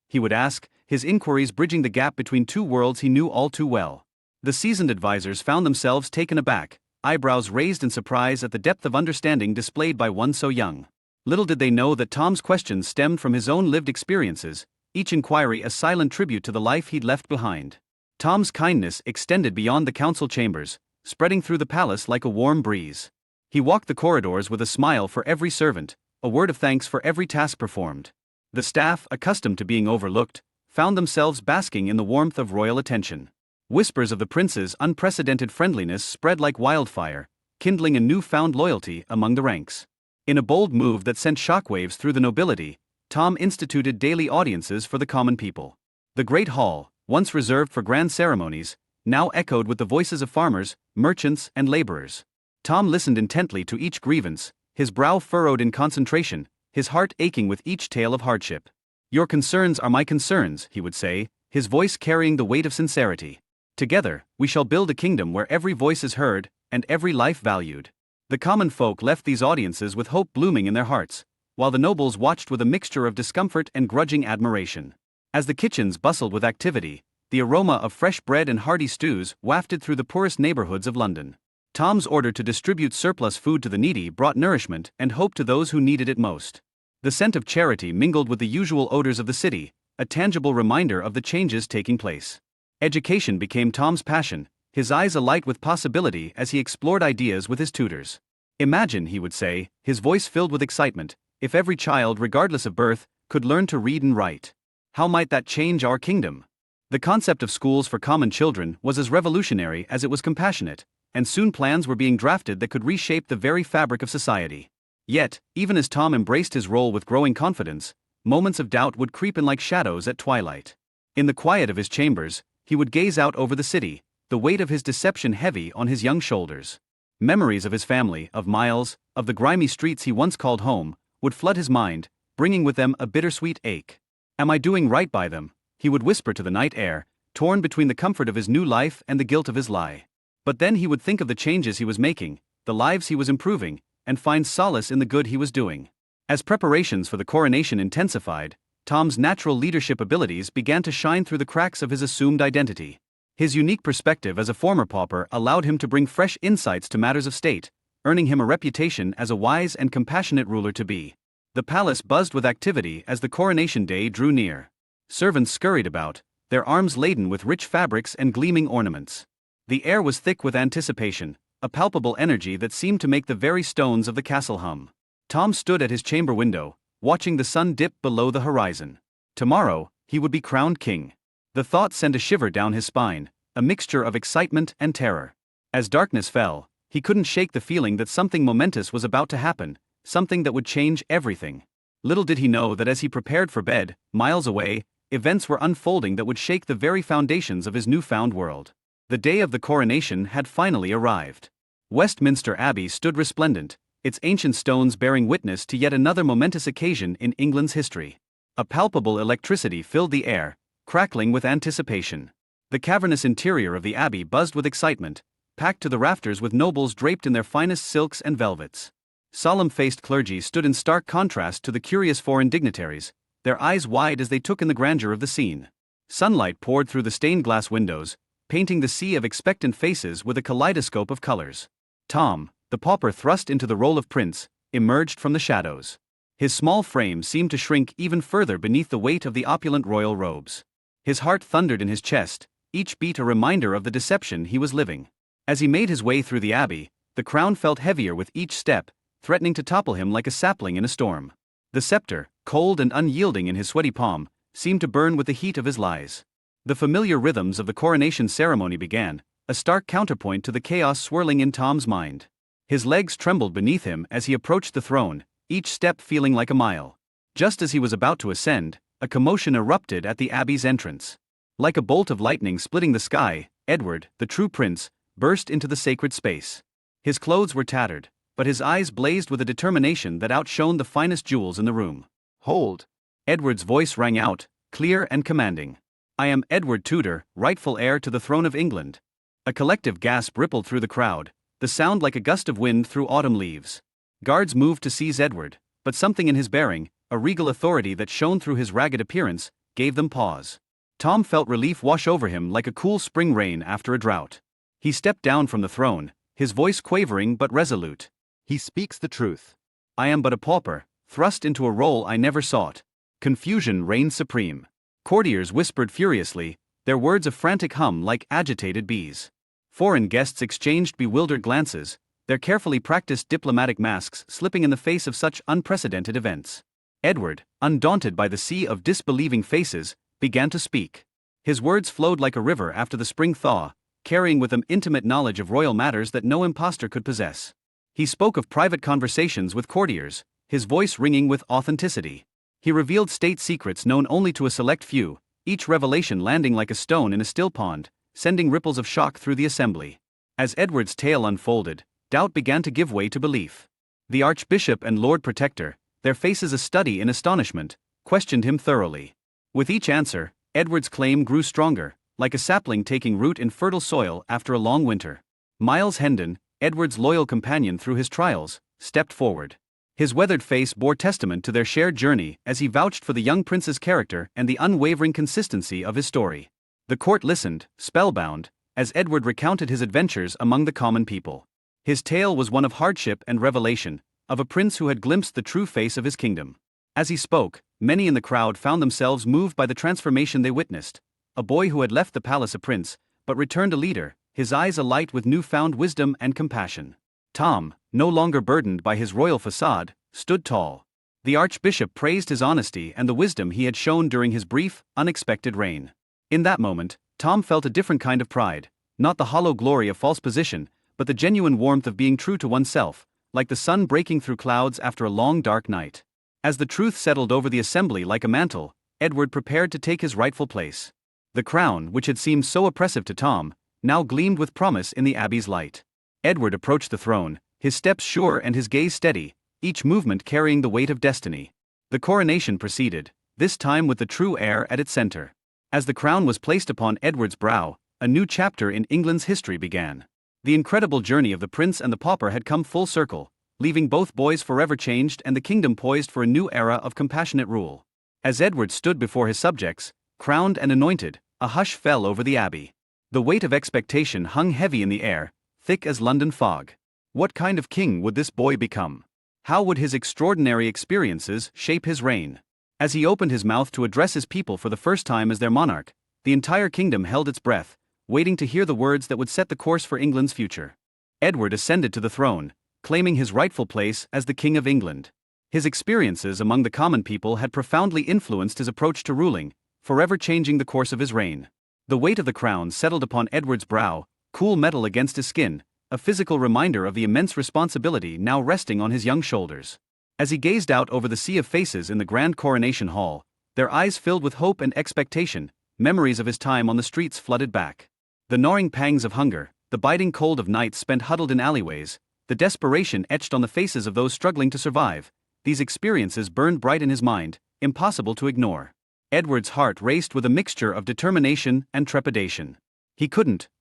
he would ask, his inquiries bridging the gap between two worlds he knew all too well. The seasoned advisors found themselves taken aback, eyebrows raised in surprise at the depth of understanding displayed by one so young. Little did they know that Tom's questions stemmed from his own lived experiences, each inquiry a silent tribute to the life he'd left behind. Tom's kindness extended beyond the council chambers, spreading through the palace like a warm breeze. He walked the corridors with a smile for every servant, a word of thanks for every task performed. The staff, accustomed to being overlooked, found themselves basking in the warmth of royal attention. Whispers of the prince's unprecedented friendliness spread like wildfire, kindling a newfound loyalty among the ranks. In a bold move that sent shockwaves through the nobility, Tom instituted daily audiences for the common people. The great hall, once reserved for grand ceremonies, now echoed with the voices of farmers, merchants, and laborers. Tom listened intently to each grievance, his brow furrowed in concentration, his heart aching with each tale of hardship. "Your concerns are my concerns," he would say, his voice carrying the weight of sincerity. "Together, we shall build a kingdom where every voice is heard, and every life valued." The common folk left these audiences with hope blooming in their hearts, while the nobles watched with a mixture of discomfort and grudging admiration. As the kitchens bustled with activity, the aroma of fresh bread and hearty stews wafted through the poorest neighborhoods of London. Tom's order to distribute surplus food to the needy brought nourishment and hope to those who needed it most. The scent of charity mingled with the usual odors of the city, a tangible reminder of the changes taking place. Education became Tom's passion, his eyes alight with possibility as he explored ideas with his tutors. "Imagine," he would say, his voice filled with excitement, "if every child, regardless of birth, could learn to read and write. How might that change our kingdom?" The concept of schools for common children was as revolutionary as it was compassionate, and soon plans were being drafted that could reshape the very fabric of society. Yet, even as Tom embraced his role with growing confidence, moments of doubt would creep in like shadows at twilight. In the quiet of his chambers, he would gaze out over the city, the weight of his deception heavy on his young shoulders. Memories of his family, of Miles, of the grimy streets he once called home, would flood his mind, bringing with them a bittersweet ache. "Am I doing right by them?" he would whisper to the night air, torn between the comfort of his new life and the guilt of his lie. But then he would think of the changes he was making, the lives he was improving, and find solace in the good he was doing. As preparations for the coronation intensified, Tom's natural leadership abilities began to shine through the cracks of his assumed identity. His unique perspective as a former pauper allowed him to bring fresh insights to matters of state, earning him a reputation as a wise and compassionate ruler to be. The palace buzzed with activity as the coronation day drew near. Servants scurried about, their arms laden with rich fabrics and gleaming ornaments. The air was thick with anticipation, a palpable energy that seemed to make the very stones of the castle hum. Tom stood at his chamber window, watching the sun dip below the horizon. Tomorrow, he would be crowned king. The thought sent a shiver down his spine, a mixture of excitement and terror. As darkness fell, he couldn't shake the feeling that something momentous was about to happen, something that would change everything. Little did he know that as he prepared for bed, miles away, events were unfolding that would shake the very foundations of his newfound world. The day of the coronation had finally arrived. Westminster Abbey stood resplendent, its ancient stones bearing witness to yet another momentous occasion in England's history. A palpable electricity filled the air, crackling with anticipation. The cavernous interior of the abbey buzzed with excitement, packed to the rafters with nobles draped in their finest silks and velvets. Solemn-faced clergy stood in stark contrast to the curious foreign dignitaries, their eyes wide as they took in the grandeur of the scene. Sunlight poured through the stained glass windows, painting the sea of expectant faces with a kaleidoscope of colors. Tom, the pauper thrust into the role of prince, emerged from the shadows. His small frame seemed to shrink even further beneath the weight of the opulent royal robes. His heart thundered in his chest, each beat a reminder of the deception he was living. As he made his way through the abbey, the crown felt heavier with each step, threatening to topple him like a sapling in a storm. The scepter, cold and unyielding in his sweaty palm, seemed to burn with the heat of his lies. The familiar rhythms of the coronation ceremony began, a stark counterpoint to the chaos swirling in Tom's mind. His legs trembled beneath him as he approached the throne, each step feeling like a mile. Just as he was about to ascend, a commotion erupted at the abbey's entrance. Like a bolt of lightning splitting the sky, Edward, the true prince, burst into the sacred space. His clothes were tattered, but his eyes blazed with a determination that outshone the finest jewels in the room. "Hold!" Edward's voice rang out, clear and commanding. "I am Edward Tudor, rightful heir to the throne of England." A collective gasp rippled through the crowd, the sound like a gust of wind through autumn leaves. Guards moved to seize Edward, but something in his bearing, a regal authority that shone through his ragged appearance, gave them pause. Tom felt relief wash over him like a cool spring rain after a drought. He stepped down from the throne, his voice quavering but resolute. He speaks the truth. I am but a pauper, thrust into a role I never sought. Confusion reigned supreme. Courtiers whispered furiously, their words a frantic hum like agitated bees. Foreign guests exchanged bewildered glances, their carefully practiced diplomatic masks slipping in the face of such unprecedented events. Edward, undaunted by the sea of disbelieving faces, began to speak. His words flowed like a river after the spring thaw, carrying with them intimate knowledge of royal matters that no impostor could possess. He spoke of private conversations with courtiers, his voice ringing with authenticity. He revealed state secrets known only to a select few, each revelation landing like a stone in a still pond, sending ripples of shock through the assembly. As Edward's tale unfolded, doubt began to give way to belief. The Archbishop and Lord Protector, their faces a study in astonishment, questioned him thoroughly. With each answer, Edward's claim grew stronger, like a sapling taking root in fertile soil after a long winter. Miles Hendon, Edward's loyal companion through his trials, stepped forward. His weathered face bore testament to their shared journey as he vouched for the young prince's character and the unwavering consistency of his story. The court listened, spellbound, as Edward recounted his adventures among the common people. His tale was one of hardship and revelation, of a prince who had glimpsed the true face of his kingdom. As he spoke, many in the crowd found themselves moved by the transformation they witnessed. A boy who had left the palace a prince, but returned a leader, his eyes alight with newfound wisdom and compassion. Tom, no longer burdened by his royal facade, stood tall. The Archbishop praised his honesty and the wisdom he had shown during his brief, unexpected reign. In that moment, Tom felt a different kind of pride, not the hollow glory of false position, but the genuine warmth of being true to oneself, like the sun breaking through clouds after a long dark night. As the truth settled over the assembly like a mantle, Edward prepared to take his rightful place. The crown, which had seemed so oppressive to Tom, now gleamed with promise in the abbey's light. Edward approached the throne, his steps sure and his gaze steady, each movement carrying the weight of destiny. The coronation proceeded, this time with the true heir at its center. As the crown was placed upon Edward's brow, a new chapter in England's history began. The incredible journey of the prince and the pauper had come full circle, leaving both boys forever changed and the kingdom poised for a new era of compassionate rule. As Edward stood before his subjects, crowned and anointed, a hush fell over the abbey. The weight of expectation hung heavy in the air, thick as London fog. What kind of king would this boy become? How would his extraordinary experiences shape his reign? As he opened his mouth to address his people for the first time as their monarch, the entire kingdom held its breath, waiting to hear the words that would set the course for England's future. Edward ascended to the throne, claiming his rightful place as the King of England. His experiences among the common people had profoundly influenced his approach to ruling, forever changing the course of his reign. The weight of the crown settled upon Edward's brow, cool metal against his skin, a physical reminder of the immense responsibility now resting on his young shoulders. As he gazed out over the sea of faces in the grand coronation hall, their eyes filled with hope and expectation, memories of his time on the streets flooded back. The gnawing pangs of hunger, the biting cold of nights spent huddled in alleyways, the desperation etched on the faces of those struggling to survive, these experiences burned bright in his mind, impossible to ignore. Edward's heart raced with a mixture of determination and trepidation. He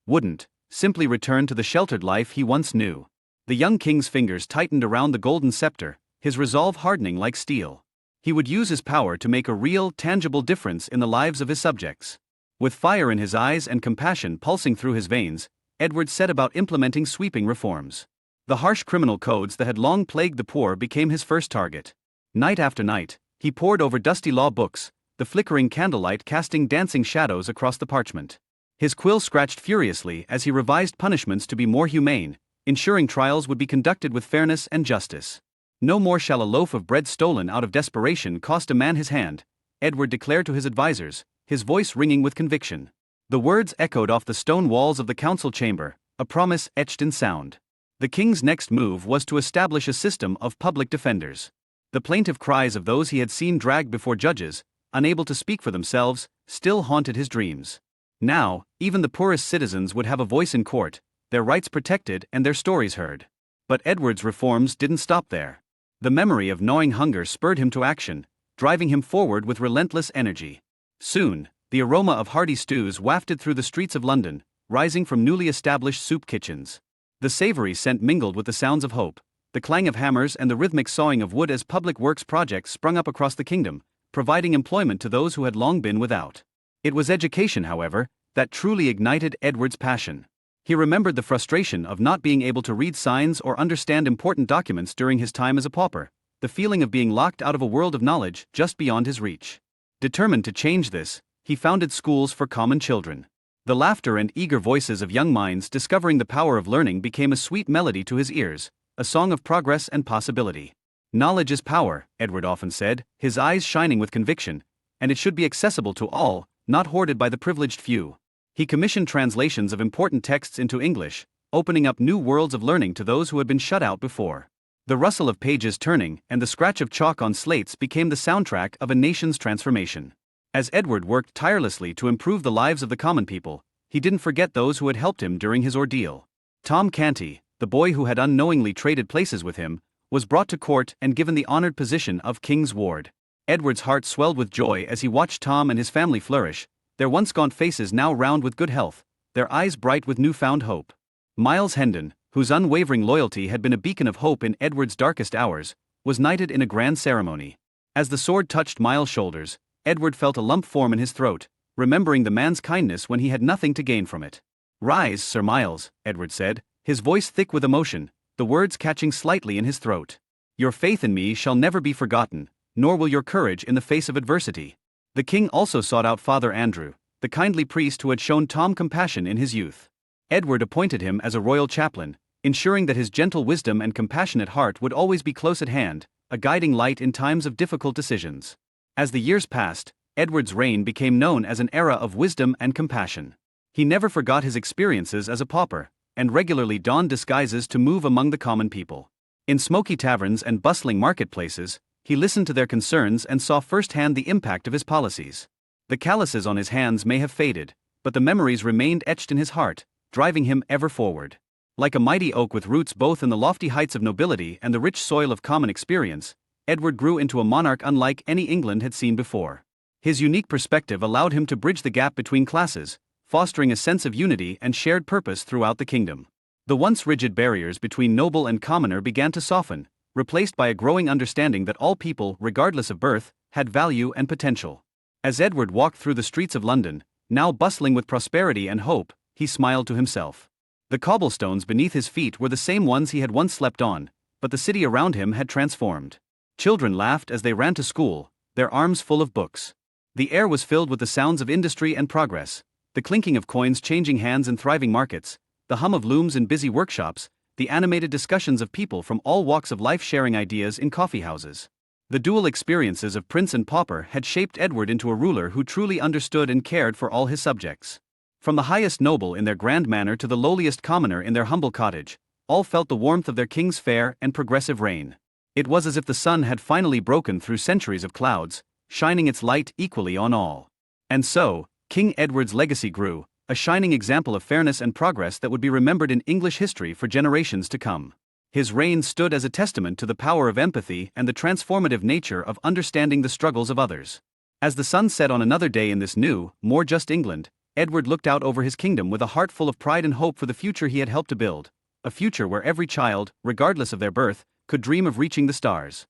wouldn't, simply return to the sheltered life he once knew. The young king's fingers tightened around the golden scepter, his resolve hardening like steel. He would use his power to make a real, tangible difference in the lives of his subjects. With fire in his eyes and compassion pulsing through his veins, Edward set about implementing sweeping reforms. The harsh criminal codes that had long plagued the poor became his first target. Night after night, he pored over dusty law books, the flickering candlelight casting dancing shadows across the parchment. His quill scratched furiously as he revised punishments to be more humane, ensuring trials would be conducted with fairness and justice. No more shall a loaf of bread stolen out of desperation cost a man his hand, Edward declared to his advisers, his voice ringing with conviction. The words echoed off the stone walls of the council chamber, a promise etched in sound. The king's next move was to establish a system of public defenders. The plaintive cries of those he had seen dragged before judges, unable to speak for themselves, still haunted his dreams. Now, even the poorest citizens would have a voice in court, their rights protected and their stories heard. But Edward's reforms didn't stop there. The memory of gnawing hunger spurred him to action, driving him forward with relentless energy. Soon, the aroma of hearty stews wafted through the streets of London, rising from newly established soup kitchens. The savory scent mingled with the sounds of hope, the clang of hammers and the rhythmic sawing of wood as public works projects sprung up across the kingdom, providing employment to those who had long been without. It was education, however, that truly ignited Edward's passion. He remembered the frustration of not being able to read signs or understand important documents during his time as a pauper, the feeling of being locked out of a world of knowledge just beyond his reach. Determined to change this, he founded schools for common children. The laughter and eager voices of young minds discovering the power of learning became a sweet melody to his ears, a song of progress and possibility. Knowledge is power, Edward often said, his eyes shining with conviction, and it should be accessible to all, not hoarded by the privileged few. He commissioned translations of important texts into English, opening up new worlds of learning to those who had been shut out before. The rustle of pages turning and the scratch of chalk on slates became the soundtrack of a nation's transformation. As Edward worked tirelessly to improve the lives of the common people, he didn't forget those who had helped him during his ordeal. Tom Canty, the boy who had unknowingly traded places with him, was brought to court and given the honored position of King's Ward. Edward's heart swelled with joy as he watched Tom and his family flourish, their once gaunt faces now round with good health, their eyes bright with newfound hope. Miles Hendon, whose unwavering loyalty had been a beacon of hope in Edward's darkest hours, was knighted in a grand ceremony. As the sword touched Miles' shoulders, Edward felt a lump form in his throat, remembering the man's kindness when he had nothing to gain from it. "Rise, Sir Miles," Edward said, his voice thick with emotion, the words catching slightly in his throat. "Your faith in me shall never be forgotten, nor will your courage in the face of adversity." The king also sought out Father Andrew, the kindly priest who had shown Tom compassion in his youth. Edward appointed him as a royal chaplain, ensuring that his gentle wisdom and compassionate heart would always be close at hand, a guiding light in times of difficult decisions. As the years passed, Edward's reign became known as an era of wisdom and compassion. He never forgot his experiences as a pauper, and regularly donned disguises to move among the common people. In smoky taverns and bustling marketplaces, he listened to their concerns and saw firsthand the impact of his policies. The calluses on his hands may have faded, but the memories remained etched in his heart, driving him ever forward. Like a mighty oak with roots both in the lofty heights of nobility and the rich soil of common experience, Edward grew into a monarch unlike any England had seen before. His unique perspective allowed him to bridge the gap between classes, fostering a sense of unity and shared purpose throughout the kingdom. The once rigid barriers between noble and commoner began to soften, replaced by a growing understanding that all people, regardless of birth, had value and potential. As Edward walked through the streets of London, now bustling with prosperity and hope, he smiled to himself. The cobblestones beneath his feet were the same ones he had once slept on, but the city around him had transformed. Children laughed as they ran to school, their arms full of books. The air was filled with the sounds of industry and progress, the clinking of coins changing hands in thriving markets, the hum of looms in busy workshops, the animated discussions of people from all walks of life sharing ideas in coffeehouses. The dual experiences of prince and pauper had shaped Edward into a ruler who truly understood and cared for all his subjects. From the highest noble in their grand manor to the lowliest commoner in their humble cottage, all felt the warmth of their king's fair and progressive reign. It was as if the sun had finally broken through centuries of clouds, shining its light equally on all. And so, King Edward's legacy grew, a shining example of fairness and progress that would be remembered in English history for generations to come. His reign stood as a testament to the power of empathy and the transformative nature of understanding the struggles of others. As the sun set on another day in this new, more just England, Edward looked out over his kingdom with a heart full of pride and hope for the future he had helped to build, a future where every child, regardless of their birth, could dream of reaching the stars.